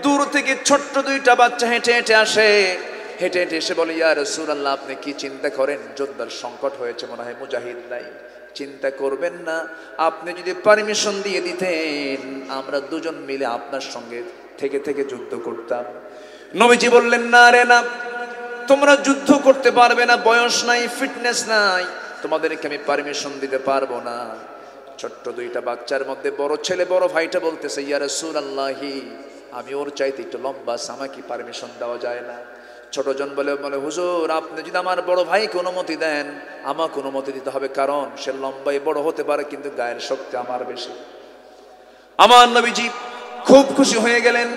দূর থেকে ছোট্ট 2টা বাচ্চা হেঁটে হেঁটে আসে, হেঁটে হেঁটে এসে বলে, ইয়া রাসূলুল্লাহ, আপনি কি চিন্তা করেন? যোদ্ধার সংকট হয়েছে, মনে হয় মুজাহিদ নাই। চিন্তা করবেন না, আপনি যদি পারমিশন দিয়ে দিতেন, আমরা দুজন মিলে আপনার সঙ্গে থেকে থেকে যুদ্ধ করতাম। নবীজি বললেন, না রে না, তোমরা যুদ্ধ করতে পারবে না, বয়স নাই, ফিটনেস নাই, তোমাদেরকে আমি পারমিশন দিতে পারবো না। ছোট্ট 2টা বাচ্চার মধ্যে বড় ছেলে, বড় ভাইটা বলতেছে, ইয়া রাসূলুল্লাহ, আমি ওর চাইতে একটু লম্বা, আমাকে পারমিশন দেওয়া যায় না? ছোটজন বলে, হুজুর, আপনি যদি আমার বড় ভাইকে অনুমতি দেন, আমাকে অনুমতি দিতে হবে, কারণ সে লম্বাই বড় হতে পারে, কিন্তু গায়ের শক্তি আমার বেশি। আমার নবীজি খুব খুশি হয়ে গেলেন।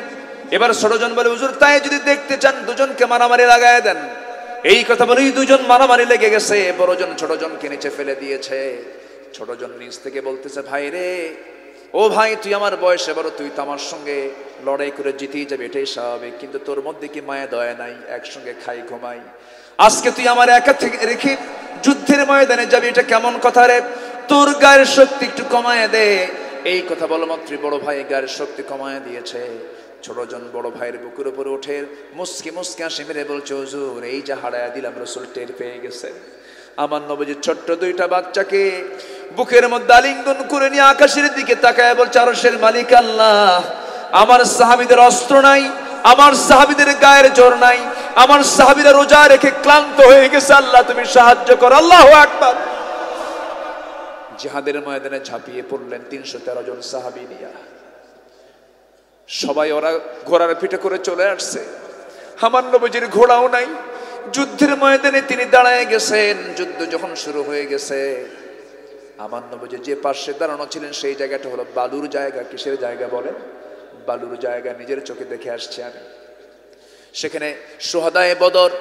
এবার ছোটজন বলে, হুজুর, তাই যদি দেখতে চান, দুজনকে মারামারি লাগায় দেন। এই কথা বলেই 2জন মারামারি লেগে গেছে, বড়জন ছোটজনকে নিচে ফেলে দিয়েছে। ছোটজন নিচ থেকে বলতেছে, ভাই রে, ও ভাই, তুই আমার বয়সে বড়, তুই তো আমার সঙ্গে লড়াই করে জিতেই যাবে, এটাই স্বাভাবিক, কিন্তু তোর মধ্যে কি মায়া দয়া নাই? একসঙ্গে খাই ঘুমাই, আজকে তুই আমার একা থেকে রেখে যুদ্ধের ময়দানে যাবি, এটা কেমন কথা রে? তোর গায়ের শক্তি একটু কমায় দে। এই কথা বলা মাত্রই বড় ভাই গায়ের শক্তি কমায় দিয়েছে। ছোটজন বড় ভাইয়ের বুকের উপরে উঠে মুসকি মুসকি হাসি মেরে বলছে, হুজুর, এই যা হারায়া দিলাম, রাসূল টের পেয়ে গেছে। আমার নবীজি ছোট্ট 2টা বাচ্চাকে বুকের মধ্যে আলিঙ্গন করে নিয়ে আকাশের দিকে তাকায় বলছে, আরশের মালিক আল্লাহ, আমার সাহাবীদের অস্ত্র নাই, আমার সাহাবীদের গায়ের জোর নাই, আমার সাহাবীরা রোজা রেখে ক্লান্ত হয়ে গেছে, আল্লাহ তুমি সাহায্য করো। আল্লাহু আকবার। জিহাদের ময়দানে ঝাঁপিয়ে পড়লেন 313 জন সাহাবী নিয়ে। সবাই ওরা ঘোড়ার পিঠে করে চলে আসছে। আমার নবীজির ঘোড়াও নাই। যুদ্ধের ময়দানে তিনি দাঁড়ায় গেছেন। যুদ্ধ যখন শুরু হয়ে গেছে, আমার নবীজি যে পাশে দাঁড়ানো ছিলেন সেই জায়গাটা হলো বালুর জায়গা। কিসের জায়গা বলেন? বালুর জায়গা। নিজের চোখে দেখে আসছি আমি। সেখানে শুহাদায়ে বদর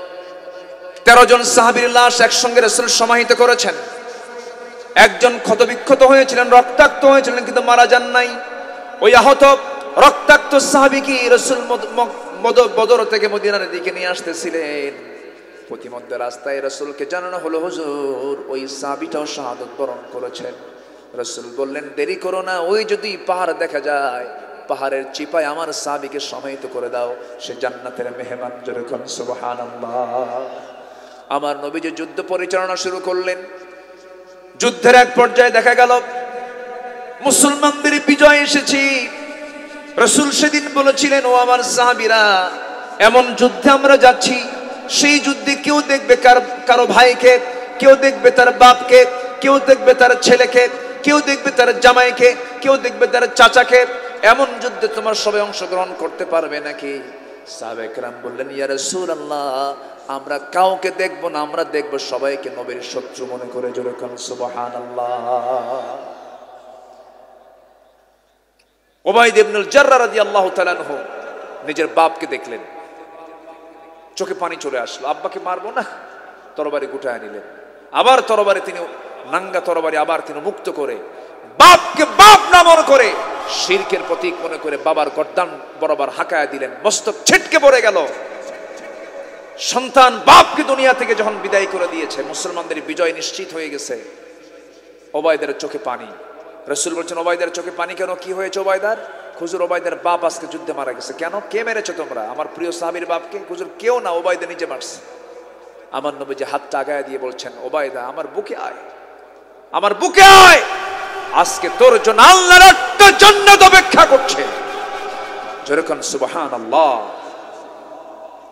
13 জন সাহাবীর লাশ একসঙ্গে রাসূল সমাহিত করেছেন। একজন ক্ষতবিক্ষত হয়েছিলেন, রক্তাক্ত হয়েছিলেন, কিন্তু মারা যান নাই। ওই আহত রক্তাক্ত সাহাবীকে রাসূল বদর থেকে মদিনার দিকে নিয়ে আসতেছিলেন। প্রতিমধ্যে রাস্তায় রাসূলকে জানানো হলো, হুজুর, ওই সাহাবীটাও শাহাদাত বরণ করেছেন। রাসূল বললেন, দেরি করো না, ওই যদি পাহাড় দেখা যায়, পাহাড়ের চিপায় আমার সাহাবীকে সমাহিত করে দাও, সে জান্নাতের মেহমান। যেরকম সুবহানাল্লাহ। আমার নবীজি যুদ্ধ পরিচালনা শুরু করলেন। যুদ্ধের এক পর্যায়ে দেখা গেল মুসলমানদের বিজয় এসেছে। রাসূল সেদিন বলেছিলেন, ও আমার সাহাবীরা, এমন যুদ্ধে আমরা যাচ্ছি, সেই যুদ্ধে কেউ দেখবে কারো ভাইকে, কেউ দেখবে তার বাপকে, কেউ দেখবে তার ছেলেকে, কেউ দেখবে তার জামাইকে, কেউ দেখবে তার চাচাকে। এমন যুদ্ধে তোমার সবাই অংশগ্রহণ করতে পারবে নাকি? সাহাবায়ে কেরাম বললেন, ইয়া রাসূলুল্লাহ, আমরা কাউকে দেখব না, আমরা দেখব সবাইকে নবীর শত্রু মনে করে। জোরে বলুন সুবহানাল্লাহ। উবাইদ ইবনুল জাররাহ রাদিয়াল্লাহু তাআলা আনহু নিজের বাপকে দেখলেন, চোখে পানি চলে আসলো। আব্বাকে মারবো না, তরবারি গুটায় নিলেন। আবার তরবারি তিনি, নাঙ্গা তরবারি আবার তিনি মুক্ত করে বাপকে বাপ না মনে করে, শিরকের প্রতীক মনে করে বাবার গর্দান বরাবর হাঁকায়া দিলেন। মস্তক ছিটকে পড়ে গেল। সন্তান বাপকে দুনিয়া থেকে যখন বিদায় করে দিয়েছে, মুসলমানদের বিজয় নিশ্চিত হয়ে গেছে, ওবায়দার চোখে পানি। রাসূল বলছেন, ওবায়দার চোখে পানি কেন? কি হয়েছে ওবায়দার? হুজুর, ওবায়দার বাপ আজকে যুদ্ধে মারা গেছে। কেন? কে মেরেছে তোমরা? আমার প্রিয় সাহাবীর বাপকে। হুজুর, কেউ না, ওবায়দা নিজে মারছে। আমার নবীজি হাতটা আগায় দিয়ে বলছেন, ওবায়দা, আমার বুকে আয়, আমার বুকে আয়, আজকে তোর জন্য আল্লাহর একটা জান্নাত অপেক্ষা করছে। যেরকম সুবহানাল্লাহ।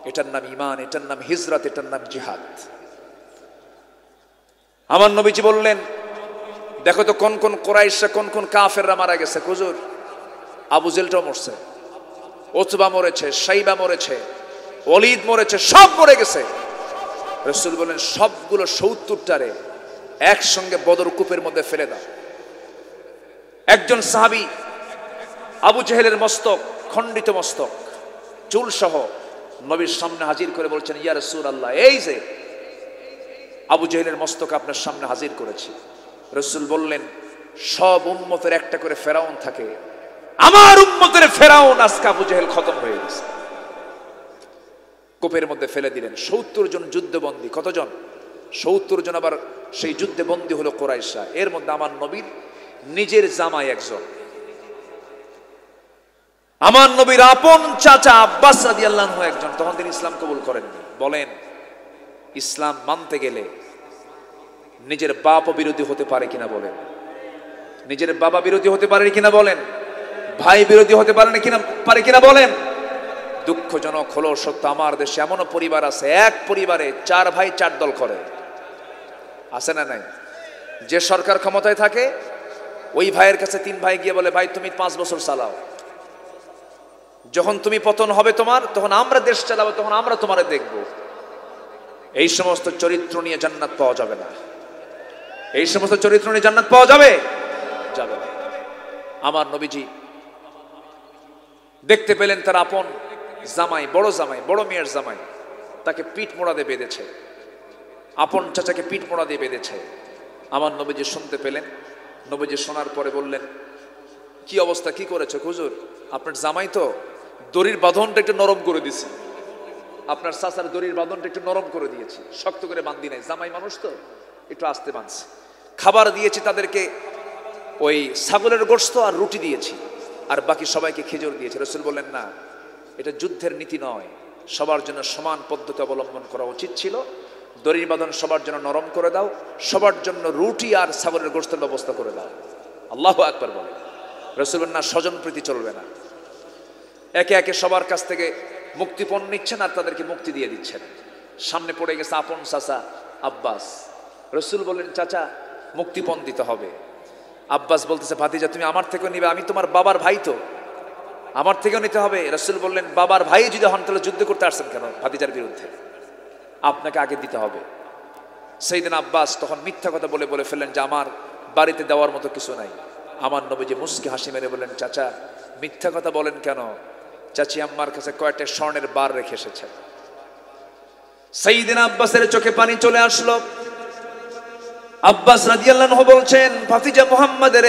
এটার নাম ঈমান, এটার নাম হিজরত, এটার নাম জিহাদ। আমার নবীজি বললেন, দেখো তো কোন কোন কুরাইশরা, কোন কোন কাফেররা মারা গেছে। হুজুর, আবু জেলটাও মরছে, উতবা মরেছে, শাইবা মরেছে, ওলীদ মরেছে, সব মরে গেছে। রাসূল বলেন, সবগুলো ৭০টারে একসঙ্গে বদর কূপের মধ্যে ফেলে দাও। একজন সাহাবী আবু জেহেলের মস্তক, খণ্ডিত মস্তক, চুল সহ নবীর সামনে হাজির করে বলছেন, ইয়া রাসূলুল্লাহ, এই যে আবু জেহেলের মস্তক আপনার সামনে হাজির করেছি। রাসূল বললেন, সব উম্মতের একটা করে ফেরাউন থাকে, আমার উম্মতের ফেরাউন আজকে আবু জেহেল খতম হয়ে গেছে। কূপের মধ্যে ফেলে দিলেন। ৭০ জন যুদ্ধবন্দী। কতজন? ৭০ জন। আবার সেই যুদ্ধে বন্দী হলো কুরাইশরা। এর মধ্যে আমার নবীর নিজের জামাই একজন, আমার নবীর আপন চাচা আব্বাস রাদিয়াল্লাহু আনহু একজন। তখন তিনি ইসলাম কবুল করেননি। বলেন, ইসলাম মানতে গেলে নিজের বাপ বিরোধী হতে পারে কিনা বলেন? নিজের বাবা বিরোধী হতে পারে কিনা বলেন? ভাই বিরোধী হতে পারে কিনা বলেন? দুঃখজনক হলো সত্য, আমার দেশে এমনও পরিবার আছে, এক পরিবারে 4 ভাই 4 দল করে। আছে না নাই? যে সরকার ক্ষমতায় থাকে, ওই ভাইয়ের কাছে 3 ভাই গিয়ে বলে, ভাই তুমি 5 বছর চালাও, যখন তুমি পতন হবে তোমার, তখন আমরা দেশ চালাবো, তখন আমরা তোমারে দেখব। এই সমস্ত চরিত্র নিয়ে জান্নাত পাওয়া যাবে না। এই সমস্ত চরিত্র নিয়ে জান্নাত পাওয়া যাবে যাবে না। আমার নবীজি দেখতে পেলেন তার আপন জামাই, বড় মেয়ের জামাই, তাকে পিঠ মোড়া দিয়ে বেঁধেছে, আপন চাচাকে পিঠ মোড়া দিয়ে বেঁধেছে। আমার নবীজি শুনতে পেলেন। নবীজি শোনার পরে বললেন, কি অবস্থা, কি করেছে? হুজুর, আপনার জামাই তো দড়ির বাঁধনটা একটু নরম করে দিয়েছে, আপনার চাচার দড়ির বাঁধনটা একটু নরম করে দিয়েছি, শক্ত করে বাঁধি নাই, জামাই মানুষ তো একটু আস্তে বাঁধছে। খাবার দিয়েছি তাদেরকে, ওই ছাগলের গোশত আর রুটি দিয়েছি, আর বাকি সবাইকে খেজুর দিয়েছে। রাসূল বললেন, না, এটা যুদ্ধের নীতি নয়, সবার জন্য সমান পদ্ধতি অবলম্বন করা উচিত ছিল। দড়ির বাঁধন সবার জন্য নরম করে দাও, সবার জন্য রুটি আর ছাগলের গোশতের ব্যবস্থা করে দাও। আল্লাহু আকবার বলে। রাসূল বলেন, না, স্বজন প্রীতি চলবে না। একে একে সবার কাছ থেকে মুক্তিপণ নিচ্ছেন আর তাদেরকে মুক্তি দিয়ে দিচ্ছেন। সামনে পড়ে গেছে আপন চাচা আব্বাস। রাসূল বললেন, চাচা, মুক্তিপণ দিতে হবে। আব্বাস বলতেছে, ভাতিজা, তুমি আমার থেকেও নিবে, আমি তোমার বাবার ভাই, তো আমার থেকেও নিতে হবে। রাসূল বললেন, বাবার ভাই যদি হন তাহলে যুদ্ধ করতে আসছেন কেন ভাতিজার বিরুদ্ধে? আপনাকে আগে দিতে হবে। সেইদিন আব্বাস তখন মিথ্যা কথা বলে ফেললেন যে আমার বাড়িতে দেওয়ার মতো কিছু নাই। আমার নবীজি মুস্কি হাসি মেরে বললেন, চাচা, মিথ্যা কথা বলেন কেন? চাচি আম্মার কাছে কয়েকটা স্বর্ণের বার রেখে এসেছে। সাইয়েদনা আব্বাসের চোখে পানি চলে আসলো। আব্বাস রাদিয়াল্লাহু আনহু বলছেন, ভাতিজা মুহাম্মদের,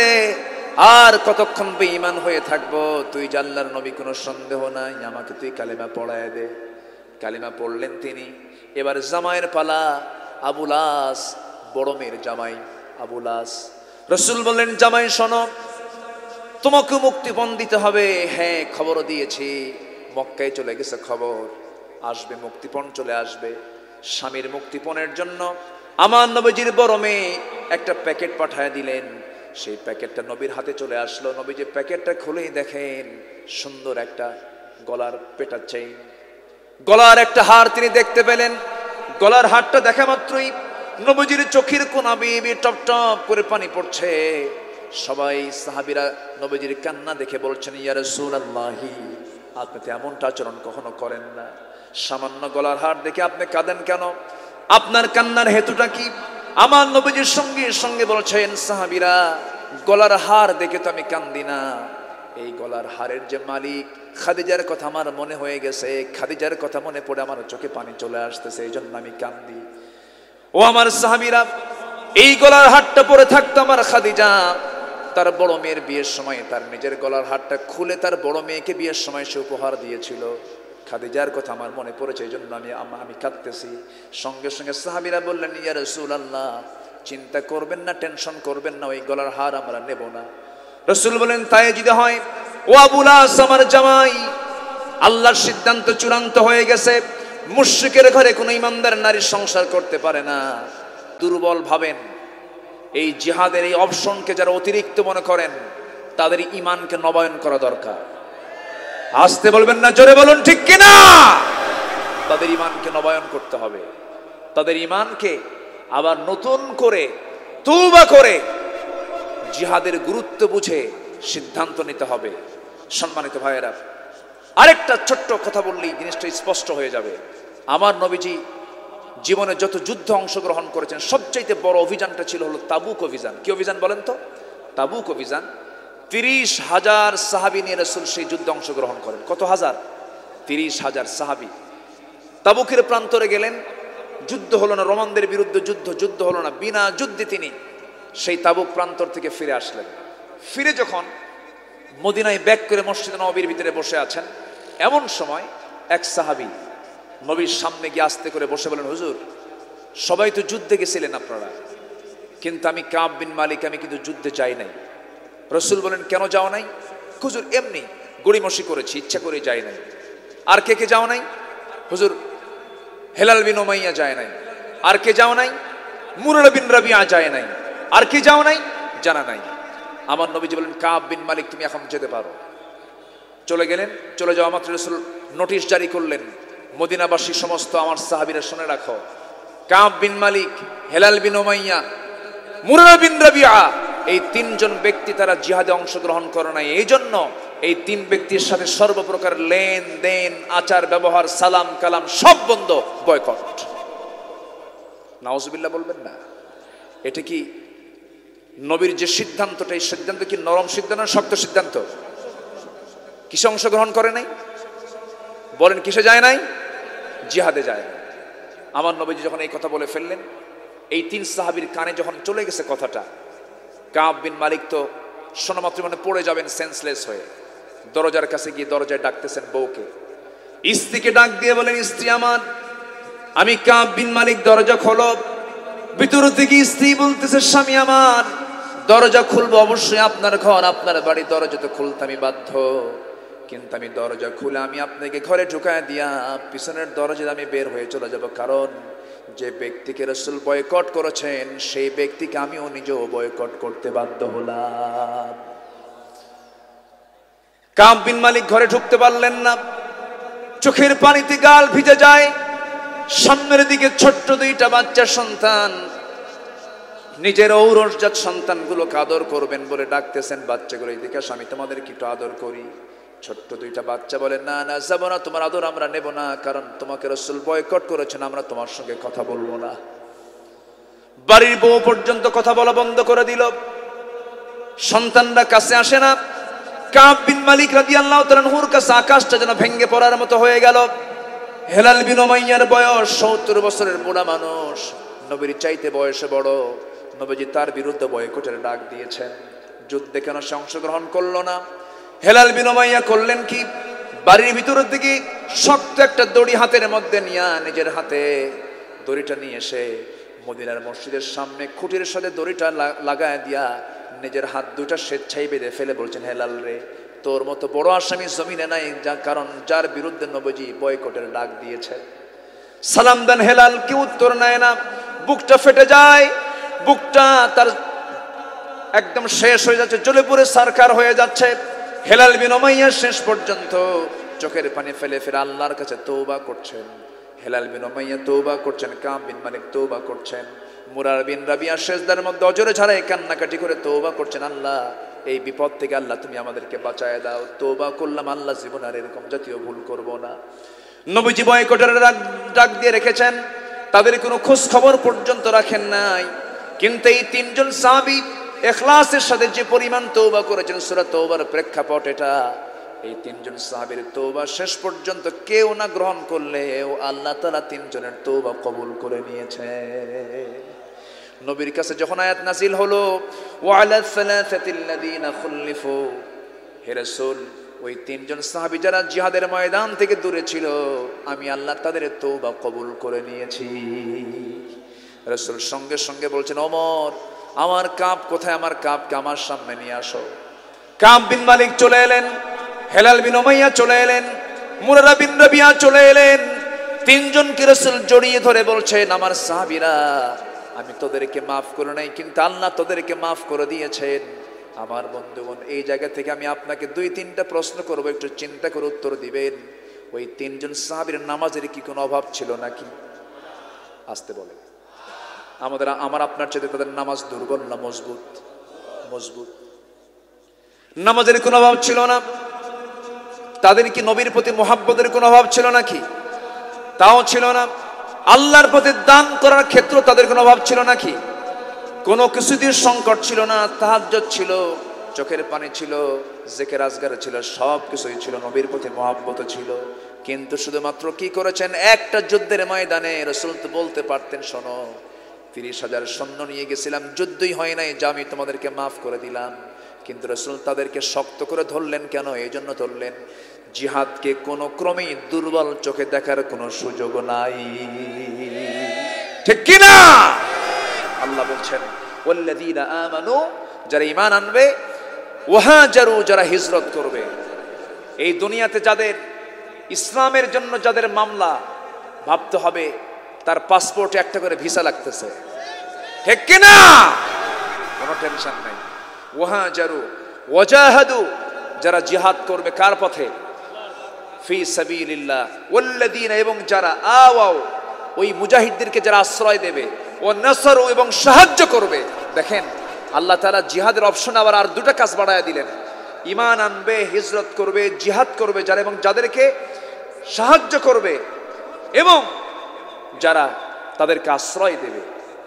আর কতক্ষণ বেঈমান হয়ে থাকবো? তুই যে আল্লাহর নবী, কোনো সন্দেহ নাই, আমাকে তুই কালেমা পড়ায় দে। কালেমা পড়লেন তিনি। এবার জামাইয়ের পালা, আবুল আস, বড় মেয়ের জামাই আবুল আস। রাসূল বললেন, জামাই শোনো, তোমাকে মুক্তিপণ দিতে হবে। হ্যাঁ, খবরও দিয়েছি, মক্কায় চলে গেছে খবর, আসবে, মুক্তিপণ চলে আসবে। স্বামীর মুক্তিপণের জন্য আমার নবীজির বড় মেয়ে একটা প্যাকেট পাঠায় দিলেন। সেই প্যাকেটটা নবীর হাতে চলে আসলো। নবীজি প্যাকেটটা খুলেই দেখেন সুন্দর একটা গলার পেটার চেইন, গলার একটা হার তিনি দেখতে পেলেন। গলার হারটা দেখা মাত্রই নবীজির চোখের কোনা বেয়ে টপ টপ করে পানি পড়ছে। সবাই সাহাবীরা নবীজির কান্না দেখে বলছেন, ইয়া রাসূলুল্লাহি, আপনি তো এমনটা আচরণ কখনো করেন না। সামান্য গলার হার দেখে আপনি কাঁদেন কেন? আপনার কান্নার হেতুটা কি? আমার নবীজির সঙ্গে সঙ্গে বলছেন সাহাবীরা, গলার হার দেখে তো আমি কান্দি না, এই গলার হারের যে মালিক খাদিজার কথা আমার মনে হয়ে গেছে, খাদিজার কথা মনে পড়ে আমার চোখে পানি চলে আসতেছে, এই জন্য আমি কান্দি। ও আমার সাহাবীরা, এই গলার হারটা পরে থাকতো আমার খাদিজা তার বড় মেয়ের বিয়ের সময় তার নিজের গলার হারটা খুলে তার বড় মেয়েকে বিয়ের সময় সে উপহার দিয়েছিল। খাদিজার কথা আমার মনে পড়েছে, এই জন্য আমি কাঁদতেছি। সঙ্গে সঙ্গে সাহাবীরা বললেন, ইয়া রাসূলুল্লাহ, চিন্তা করবেন না, টেনশন করবেন না, ওই গলার হার আমরা নেব না। রাসূল বলেন, তাই যদি হয় ও আবুল আস আমার জামাই, আল্লাহর সিদ্ধান্ত চূড়ান্ত হয়ে গেছে, মুশরিকের ঘরে কোনো ইমানদার নারী সংসার করতে পারে না। দুর্বল ভাবেন, এই জিহাদের এই অপশনকে যারা অতিরিক্ত মনে করেন তাদের ইমানকে নবায়ন করা দরকার। আসতে বলবেন না, জোরে বলুন ঠিক কিনা। তাদের ইমানকে নবায়ন করতে হবে, তাদের ইমানকে আবার নতুন করে তওবা করে জিহাদের গুরুত্ব বুঝে সিদ্ধান্ত নিতে হবে। সম্মানিত ভাইয়েরা, আরেকটা ছোট্ট কথা বললেই জিনিসটা স্পষ্ট হয়ে যাবে। আমার নবীজি জীবনে যত যুদ্ধে অংশগ্রহণ করেছেন সবচাইতে বড় অভিযানটা ছিল হলো তাবুক অভিযান। কি অভিযান বলেন তো? তাবুক অভিযান। 30,000 সাহাবী নিয়ে রাসূল সেই যুদ্ধে অংশগ্রহণ করেন। কত হাজার? 30,000 সাহাবী। তাবুকের প্রান্তরে গেলেন, যুদ্ধ হলো না, রোমানদের বিরুদ্ধে যুদ্ধ হলো না, বিনা যুদ্ধে তিনি সেই তাবুক প্রান্তর থেকে ফিরে আসলেন। ফিরে যখন মদিনায় ব্যাক করে মসজিদে নববীর ভিতরে বসে আছেন, এমন সময় এক সাহাবী নবীর সামনে গিয়ে আস্তে করে বসে বলেন, হুজুর, সবাই তো যুদ্ধে গেছিলেন আপনারা, কিন্তু আমি কাব বিন মালিক, আমি কিন্তু যুদ্ধে যাই নাই। রাসূল বলেন, কেন যাও নাই? হুজুর, এমনি গড়িমসি করেছি, ইচ্ছা করে যাই নাই। আর কে কে যাও নাই? হুজুর, হেলাল বিন উমাইয়া যায় নাই। আর কে যাও নাই? মুরারা বিন রাবিয়া যায় নাই। আর কে যাও নাই? জানা নাই। আমার নবীজি বলেন, কাব বিন মালিক, তুমি এখন যেতে পারো। চলে গেলেন। চলে যাওয়া মাত্র রাসূল নোটিশ জারি করলেন, মদিনাবাসী সমস্ত আমার সাহাবীরা শুনে রাখো, কাব বিন মালিক, হেলাল বিন উমাইয়া, মুরারা বিন রাবিয়া, এই 3 জন ব্যক্তি তারা জিহাদে অংশগ্রহণ করে নাই। এই জন্য এই 3 ব্যক্তির সাথে সর্বপ্রকার লেনদেন, আচার ব্যবহার, সালাম কালাম সব বন্ধ, বয়কট। নাউজুবিল্লাহ বলবেন না? এটা কি নবীর যে সিদ্ধান্তটা, এই সিদ্ধান্ত কি নরম সিদ্ধান্ত না শক্ত সিদ্ধান্ত? কিসে অংশগ্রহণ করে নাই? বলেন, কিসে যায় নাই? জিহাদে যায় নাই। আমার নবীজি যখন এই কথা বলে ফেললেন, এই 3 সাহাবীর কানে যখন চলে গেছে কথাটা, কাব বিন মালিক তো শোনামাত্র মানে পড়ে যাবেন সেন্সলেস হয়ে। দরজার কাছে গিয়ে দরজায় ডাকতেছেন বউকে, স্ত্রীকে ডাক দিয়ে বলেন, স্ত্রী আমার, আমি কাব বিন মালিক, দরজা খোলো। ভিতর থেকে স্ত্রী বলতেছে, স্বামী আমার, দরজা খুলবো অবশ্যই, আপনার ঘর, আপনার বাড়ি, দরজা তো খুলতে আমি বাধ্য, কিন্তু আমি দরজা খুলে আমি আপনাকে ঘরে ঢুকায় দিয়া পিছনের দরজা আমি বের হয়ে চলে যাব, কারণ যে ব্যক্তিকে রাসূল বয়কট করেছেন সেই ব্যক্তিকে আমিও নিজেও বয়কট করতে বাধ্য হলাম। কাব বিন মালিক ঘরে ঢুকতে পারলেন না, চোখের পানিতে গাল ভিজে যায়। সামনের দিকে ছোট্ট 2টা বাচ্চা সন্তান, নিজের ঔরসজাত সন্তানগুলোকে আদর করবেন বলে ডাকতেছেন, বাচ্চাগুলো এদিকে আসো, আমি তোমাদেরকে একটু আদর করি। ছোট্ট 2টা বাচ্চা বলে, না না, যাবো না, তোমার আদর আমরা নেব না, কারণ তোমাকে রাসূল বয়কট করেছেন, আমরা তোমার সঙ্গে কথা বলবো না। বাড়ির বউ পর্যন্ত কথা বলা বন্ধ করে দিল। সন্তানরা কাছে আসে না। কাব বিন মালিক রাদিয়াল্লাহু তাআলা আনহুর কাছে আকাশটা যেন ভেঙে পড়ার মতো হয়ে গেল। হেলাল বিন উমাইয়ার বয়স 70 বছরের বুড়া মানুষ, নবীর চাইতে বয়সে বড়। নবীজি তার বিরুদ্ধে বয়কটের ডাক দিয়েছেন। যুদ্ধে কেন সে অংশগ্রহণ করলো না? হেলাল বিন উমাইয়া করলেন কি, বাড়ির ভিতরের দিকে শক্ত একটা দড়ি হাতের মধ্যে নিয়ে, নিজের হাতে দড়িটা নিয়ে এসে মদিনার মসজিদের সামনে খুঁটির সাথে দড়িটা লাগায় দিয়া নিজের হাত 2টা স্বেচ্ছায় বেঁধে ফেলে বলছেন, হেলাল রে, তোর মতো বড় আসামি জমিনে নাই, কারণ যার বিরুদ্ধে নবীজি বয়কটের ডাক দিয়েছে। সালাম দেন হেলাল, কি উত্তর নেয় না। বুকটা ফেটে যায়, বুকটা তার একদম শেষ হয়ে যাচ্ছে, জ্বলে পুড়ে সারকার হয়ে যাচ্ছে। হেলাল বিন উমাইয়া শেষ পর্যন্ত চোখের পানি ফেলে ফেলে আল্লাহর কাছে তওবা করছেন। হেলাল বিন উমাইয়া তওবা করছেন, কাব বিন মালিক তওবা করছেন, মুরার বিন রাবিয়া সিজদার মধ্যে অজরে ঝাড়ায় কান্নাকাটি করে তওবা করছেন, আল্লাহ এই বিপদ থেকে আল্লাহ তুমি আমাদেরকে বাঁচায় দাও। তওবা করলাম আল্লাহ, জীবন আর এরকম জাতীয় ভুল করব না। নবীজি বয়কটের ডাক দিয়ে রেখেছেন, তাদের কোনো খোঁজ খবর পর্যন্ত রাখেন নাই। কিন্তু এই তিনজন সাহাবী ইখলাসের সাথে যে পরিমাণ তওবা করেছেন, সূরা তওবার প্রেক্ষাপট এটা। এই তিনজন সাহাবীর তওবা শেষ পর্যন্ত কেউ না গ্রহণ করলেও আল্লাহ তাআলা তিনজনের তওবা কবুল করে নিয়েছে। নবীর কাছে যখন আয়াত নাযিল হলো, ওয়ালা সালাসাতিল্লাযীনা খুল্লিফু, হে রাসূল ওই তিনজন সাহাবী যারা জিহাদের ময়দান থেকে দূরে ছিল, আমি আল্লাহ তাদের তওবা কবুল করে নিয়েছি। রাসূল সঙ্গে সঙ্গে বলছেন, ওমর আমার কাব কোথায়? আমার কাবকে আমার সামনে নিয়ে আসো। কাব বিন মালিক চলে এলেন, হেলাল বিন উমাইয়া চলে এলেন, মুরারা বিন রাবিয়া চলে এলেন। তিনজনকে রাসূল জড়িয়ে ধরে বলছেন, আমার সাহাবীরা আমি তোদেরকে মাফ করে নাই, কিন্তু আল্লাহ তোদেরকে মাফ করে দিয়েছেন। আমার বন্ধুগণ, এই জায়গা থেকে আমি আপনাকে 2-3টা প্রশ্ন করব, একটু চিন্তা করে উত্তর দিবেন। ওই তিনজন সাহাবীর নামাজের কি কোনো অভাব ছিল নাকি? আসতে বলে, আমার আপনার চাইতে তাদের নামাজ দুর্বল না মজবুত? মজবুত। নামাজের কোনো অভাব ছিল না। তাদের কি নবীর প্রতি মুহাব্বতের কোনো অভাব ছিল নাকি? তাও ছিল না। আল্লাহর পথে দান করার ক্ষেত্রে তাদের কোনো অভাব ছিল নাকি? কোনো কিছুদিন সংকট ছিল না। তাহাজ্জুদ ছিল, চোখের পানি ছিল, জিকির আজগার ছিল, সব কিছুই ছিল, নবীর প্রতি মুহাব্বত ছিল। কিন্তু শুধুমাত্র কি করেছেন? একটা যুদ্ধের ময়দানে রাসূল তো বলতে পারতেন, শোনো 30,000 সৈন্য নিয়ে গেছিলাম, যুদ্ধই হয় নাই, যা আমি তোমাদেরকে মাফ করে দিলাম। কিন্তু রাসূল তাদেরকে শক্ত করে ধরলেন কেন? এই জন্য ধরলেন, জিহাদকে কোনো ক্রমেই দুর্বল চোখে দেখার কোনো সুযোগ নাই। ঠিক কিনা? আল্লাহ বলছেন, ওয়াল্লাযীনা আমানু, যারা ঈমান আনবে, ওয়াহাজারু, যারা হিজরত করবে। এই দুনিয়াতে যাদের ইসলামের জন্য যাদের মামলা, ভাবতে হবে তার পাসপোর্টে একটা করে ভিসা লাগতেছে। ঠিক কিনা? কোনো টেনশন নাই। ওয়াহাজারু ওয়াজাহাদু, যারা জিহাদ করবে কার পথে? ফি সাবিলিল্লাহ। ওয়াল্লাযীনা, এবং যারা আওয়াও, ওই মুজাহিদদেরকে যারা আশ্রয় দেবে, ও নাসরু, এবং সাহায্য করবে। দেখেন আল্লাহ তাআলা জিহাদের অপশন আবার আর 2টা কাজ বাড়ায়া দিলেন। ঈমান আনবে, হিজরত করবে, জিহাদ করবে যারা, এবং যাদেরকে সাহায্য করবে এবং যারা তাদেরকে আশ্রয় দেবে।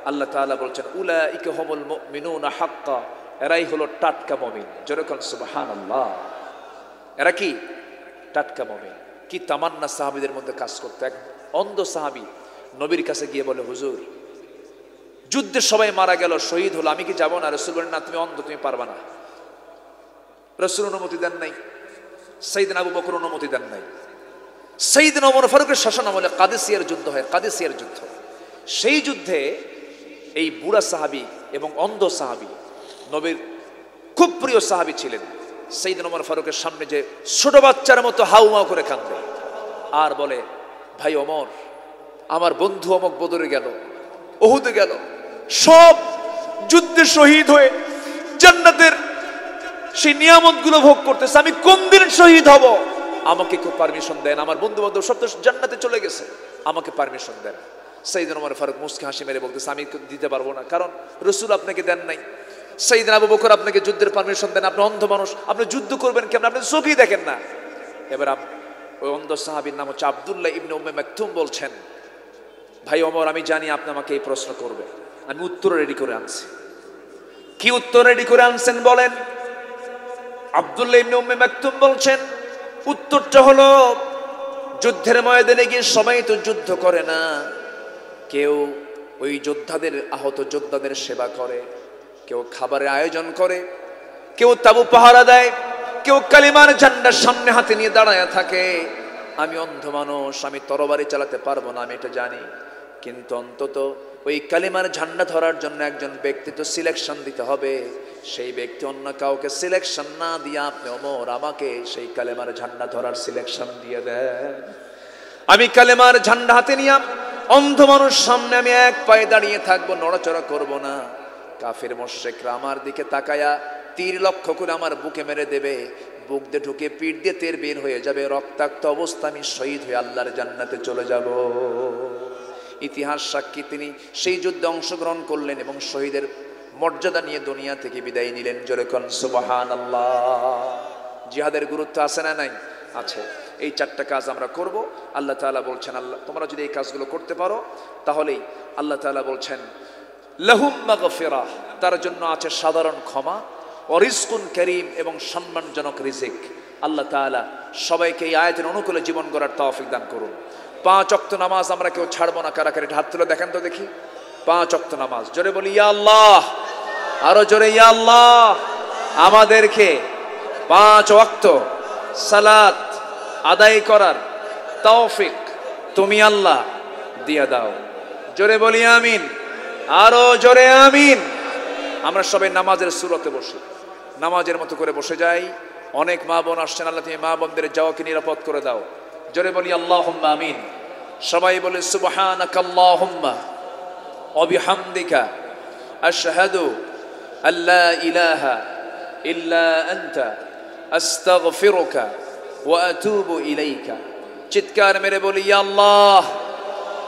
আল্লাহ তাআলা বলছেন, উলাইকা হুমুল মুমিনুনা হাক্কা, এরাই হলো টাটকা মুমিন। যেরকম সুবহানাল্লাহ, এরা কি টাটকা মুমিন। কি তামান্না সাহাবীদের মধ্যে কাজ করতে। এক অন্ধ সাহাবী নবীর কাছে গিয়ে বলে, হুজুর যুদ্ধে সবাই মারা গেল, শহীদ হলো, আমি কি যাব না? রাসূল বলেন, না, তুমি অন্ধ, তুমি পারবা না। রাসূল অনুমতি দেন নাই, সাইয়েদনা আবু বকর অনুমতি দেন নাই। সাইয়েদনা ওমর ফারুকের শাসন আমলে কাদেসিয়ার যুদ্ধ হয়, কাদেসিয়ার যুদ্ধ। সেই যুদ্ধে এই বুড়া সাহাবী এবং অন্ধ সাহাবী, নবীর খুব প্রিয় সাহাবী ছিলেন, সাইয়েদনা ওমর ফারুকের সামনে যে ছোট বাচ্চার মতো হাউমাউ করে কাঁদে আর বলে, ভাই ওমর, আমার বন্ধু অমুক বদরে গেল, উহুদে গেল, সব যুদ্ধে শহীদ হয়ে জান্নাতের সেই নিয়ামতগুলো ভোগ করতেছে, আমি কোন দিন শহীদ হব? আমাকে কেউ পারমিশন দেন, আমার বন্ধু বান্ধব সব তো জান্নাতে চলে গেছে, আমাকে পারমিশন দেন। সাইয়েদনা ওমর ফারুক মুস্কি হাসি মেরে বলতেছে, আমি দিতে পারবো না, কারণ রাসূল আপনাকে দেন নাই। সাইয়েদনা আবু বকর আপনাকে যুদ্ধের পারমিশন দেন, আপনি অন্ধ মানুষ, আপনি যুদ্ধ করবেন কেমন? আপনি চোখেই দেখেন না। এবার ওই অন্ধ সাহাবীর নাম হচ্ছে আব্দুল্লাহ ইবনে উম্মে মাকতুম বলছেন, ভাই ওমর, আমি জানি আপনি আমাকে এই প্রশ্ন করবেন, আমি উত্তর রেডি করে আনছি। কি উত্তর রেডি করে আনছেন বলেন? আব্দুল্লাহ ইবনে উম্মে মাকতুম বলছেন, উত্তরটা হলো, যুদ্ধের ময়দানে গিয়ে সবাই তো যুদ্ধ করে না, কেউ ওই যোদ্ধাদের, আহত যোদ্ধাদের সেবা করে, কেউ খাবারের আয়োজন করে, কেউ তাবু পাহারা দেয়, কেউ কালিমার ঝান্ডার সামনে হাতে নিয়ে দাঁড়ায় থাকে। আমি অন্ধ মানুষ, আমি তরবারি চালাতে পারবো না, আমি এটা জানি, কিন্তু অন্তত ওই কালিমার ঝান্ডা ধরার জন্য একজন ব্যক্তি তো সিলেকশন দিতে হবে। সেই ব্যক্তি অন্য কাউকে সিলেকশন না দিয়ে আপনি ওমর আমাকে সেই কালেমার ঝান্ডা ধরার সিলেকশন দিয়ে দেন। আমি কালেমার ঝান্ডা হাতে নিয়ে অন্ধ মানুষ সামনে আমি এক পায়ে দাঁড়িয়ে থাকবো, নড়াচড়া করব না। কাফের মুশরিকরা আমার দিকে তাকায়া তীর লক্ষ্য করে আমার বুকে মেরে দেবে, বুক দিয়ে ঢুকে পিঠ দিয়ে তের বের হয়ে যাবে, রক্তাক্ত অবস্থা আমি শহীদ হয়ে আল্লাহর জান্নাতে চলে যাব। ইতিহাস সাক্ষী তিনি সেই যুদ্ধে অংশগ্রহণ করলেন এবং শহীদের মর্যাদা নিয়ে দুনিয়া থেকে বিদায় নিলেন। জোরে কোন সুবহানাল্লাহ। জিহাদের গুরুত্ব আছে না নাই? আছে। এই চারটা কাজ আমরা করব। আল্লাহ তাআলা বলছেন, আল্লাহ তোমরা যদি এই কাজগুলো করতে পারো তাহলেই আল্লাহ তাআলা বলছেন লাহুম মাগফিরাহ, তার জন্য আছে সাধারণ ক্ষমা, ওয়া রিজকুন কারীম, এবং সম্মানজনক রিজিক। আল্লাহ তাআলা সবাইকে এই আয়াতের অনুকূলে জীবন গড়ার তৌফিক দান করুন। 5 ওয়াক্ত নামাজ আমরা কেউ ছাড়বো না। কারা কারা হাত তুলে দেখেন তো দেখি। 5 ওয়াক্ত নামাজ, জোরে বলি ইয়া আল্লাহ, আরো জোরে ইয়া আল্লাহ। আমাদেরকে 5 ওয়াক্ত সালাত আদায় করার তৌফিক তুমি আল্লাহ দিয়ে দাও। জোরে বলি আমিন, আরো জোরে আমিন। আমরা সবাই নামাজের সুরতে বসি, নামাজের মতো করে বসে যাই। অনেক মা বোন আসছেন, আল্লাহ তুমি মা বোনদের যাওয়াকে নিরাপদ করে দাও। জোরে বলি আল্লাহুম্মা আমিন। সবাই বলে সুবহানাকা আল্লাহুম্মা ওয়া বিহামদিকা আশহাদু আল্লা ইলাহা ইল্লা আনতা আস্তাগফিরুকা ওয়া আতুবু ইলাইকা। চিৎকার মেরে বলি ইয়া আল্লাহ,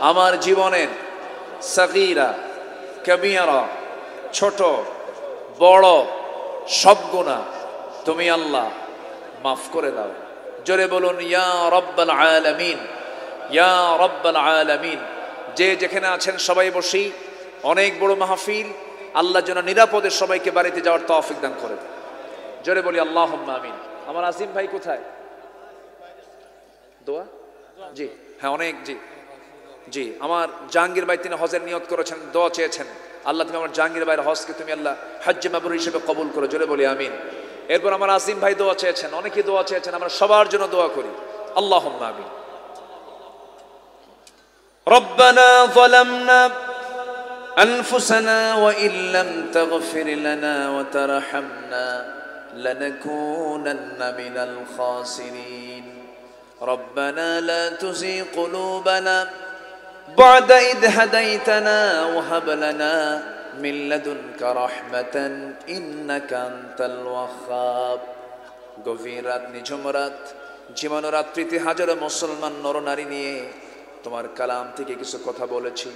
আমার জীবনের সাগীরা কবিরা, ছোট বড় সব গুনাহ তুমি আল্লাহ মাফ করে দাও। জোরে বলুন ইয়া রাব্বাল আলামিন, ইয়া রাব্বাল আলামিন। যে যেখানে আছেন সবাই বসি। অনেক বড় মাহফিল, আল্লাহ যেন নিরাপদে সবাইকে বাড়িতে যাওয়ার তৌফিক দান করে। জোরে বলি আল্লাহুম্মা আমিন। আমার আসিম ভাই কোথায়? দোয়া জি, হ্যাঁ অনেক জি জি। আমার জাহাঙ্গীর ভাই তিনি হজের নিয়ত করেছেন, দোয়া চেয়েছেন। আল্লাহ তুমি আমার জাহাঙ্গীর ভাইয়ের হজকে তুমি আল্লাহ হজ্জে মাবরুর হিসেবে কবুল করো। জোরে বলি আমিন। এরপর আমার আসিম ভাই দোয়া চেয়েছেন, অনেকেই দোয়া চেয়েছেন, আমরা সবার জন্য দোয়া করি। আল্লাহুম্মা আমিন। রব্বানা যালামনা আনফুসানা ওয়া ইল্লাম তাগফির লানা ওয়া তারহামনা লানাকুনান্না মিনাল খাসিরিন। রব্বানা লা তুযিগ কুলুবানা বা'দা ইদ হাদাইতানা ওয়া হাব লানা মিন লাদুনকা রাহমাতান ইন্নাকা আনতাল ওয়াহ্হাব। গভীর রাত, নিঝুম রাত, জীবন রাত্রিতে হাজারো মুসলমান নরনারী নিয়ে তোমার কালাম থেকে কিছু কথা বলেছি।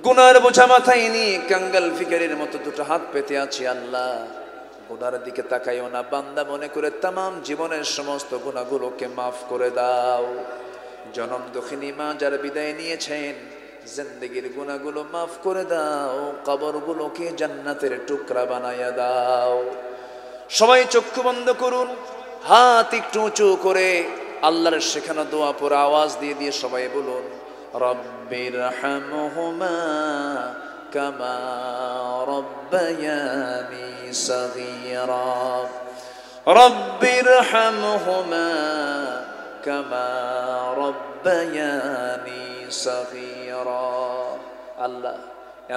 গুনার বোঝা মাথায় নিয়ে কাঙ্গাল ফিকারির মতো দুটো হাত পেতে আছি। আল্লাহ গুনার দিকে তাকাইও না, বান্দা মনে করে তামাম জীবনের সমস্ত গুনাহগুলোকে মাফ করে দাও। জনম দুঃখিনী মা যারা বিদায় নিয়েছেন, জিন্দেগির গুনাহগুলো মাফ করে দাও, কবরগুলোকে জান্নাতের টুকরা বানায়া দাও। সবাই চক্ষু বন্ধ করুন, হাত একটু উঁচু করে আল্লাহর শেখানো দোয়া পড়ে আওয়াজ দিয়ে দিয়ে সবাই বলুন রব্বিরহামহুমা কামা রব্বায়ানি সগীরা। রব্বিরহামহুমা কামা রব্বায়ানি সগীরা। আল্লাহ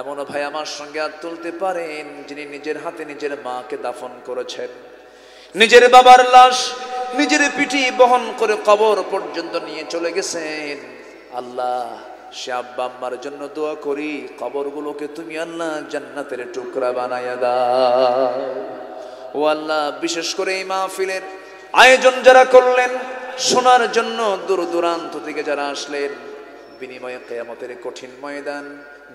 এমন ভাই আমার সঙ্গে হাত তুলতে পারেন যিনি নিজের হাতে নিজের মাকে দাফন করেছেন, নিজের বাবার লাশ নিজের পিঠে বহন করে কবর পর্যন্ত নিয়ে চলে গেছেন। আল্লাহ সে আব্বা আম্মার জন্য দোয়া করি, কবরগুলোকে তুমি আল্লাহ জান্নাতের টুকরা বানায়া দাও। ও আল্লাহ, বিশেষ করে এই মাহফিলের আয়োজন যারা করলেন, শোনার জন্য দূর দূরান্ত থেকে যারা আসলেন, বিনিময়ে কিয়ামতের কঠিন ময়দান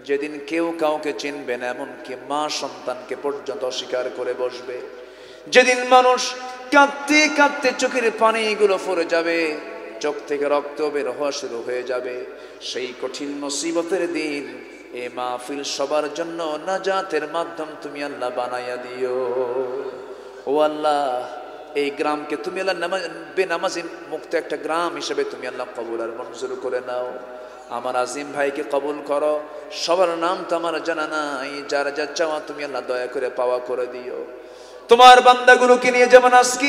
যেদিন কেউ কাউকে চিনবে না, এমনকি মা সন্তানকে পর্যন্ত অস্বীকার করে বসবে, যেদিন মানুষ কাঁদতে কাঁদতে চোখের পানিগুলো পড়ে যাবে, চোখ থেকে রক্ত বের হওয়া শুরু হয়ে যাবে, সেই কঠিন মুসিবতের দিন এ মাহফিল সবার জন্য নাজাতের মাধ্যম তুমি আল্লাহ বানাইয়া দিও। ও আল্লাহ, এই গ্রামকে তুমি আল্লাহ বেনামাজি মুক্ত একটা গ্রাম হিসেবে তুমি আল্লাহ কবুল আর মঞ্জুর করে নাও। আমার আজিম ভাইকে কবুল করো। সবার নাম তো আমার জানা নাই, যার যা চাওয়া তুমি আল্লাহ দয়া করে পাওয়া করে দিও। তোমার বান্দাগুলোকে নিয়ে যেমন আজকে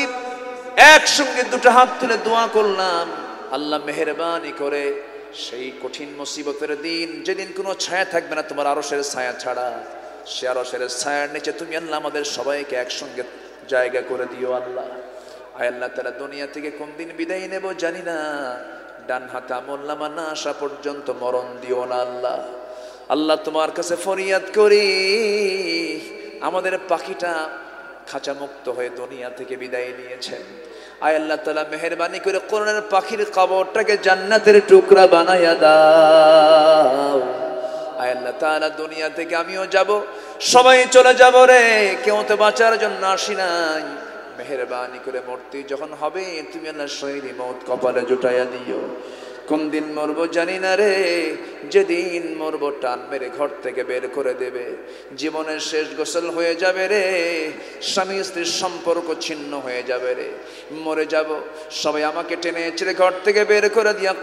একসঙ্গে দুটো হাত তুলে দোয়া করলাম, আল্লাহ মেহেরবানি করে সেই কঠিন মুসিবতের দিন যেদিন কোনো ছায়া থাকবে না তোমার আরশের ছায়া ছাড়া, সে আরশের ছায়ার নিচে তুমি আল্লাহ আমাদের সবাইকে একসঙ্গে জায়গা করে দিও। আল্লাহ আয় আল্লাহ, তারা দুনিয়া থেকে কোন দিন বিদায় নেব জানি না, ডান হাতে আমলনামা না আসা পর্যন্ত মরণ দিও না আল্লাহ। আল্লাহ তোমার কাছে ফরিয়াদ করি, আমাদের পাখিটা খাঁচা মুক্ত হয়ে দুনিয়া থেকে বিদায় নিয়েছেন। আয় আল্লাহ তাআলা মেহেরবানি করে কোরআনের পাখির কবরটাকে জান্নাতের টুকরা বানায়া দাও। আয় আল্লাহ তাআলা দুনিয়া থেকে আমিও যাব, সবাই চলে যাব রে, কেউ তো বাঁচার জন্য আসি নাই। মেহেরবানি করে মরতে যখন হবে তুমি আল্লাহ শহীদি মওত কপালে জুটাইয়া দিও। কোন দিন মরবো জানি না রে, যেদিন মরবো টান মেরে ঘর থেকে বের করে দেবে, জীবনের শেষ গোসল হয়ে যাবে রে, স্বামী স্ত্রীর সম্পর্ক ছিন্ন হয়ে যাবে রে, মরে যাব, সবাই আমাকে টেনে ছেড়ে ঘর থেকে বের করে দিয়া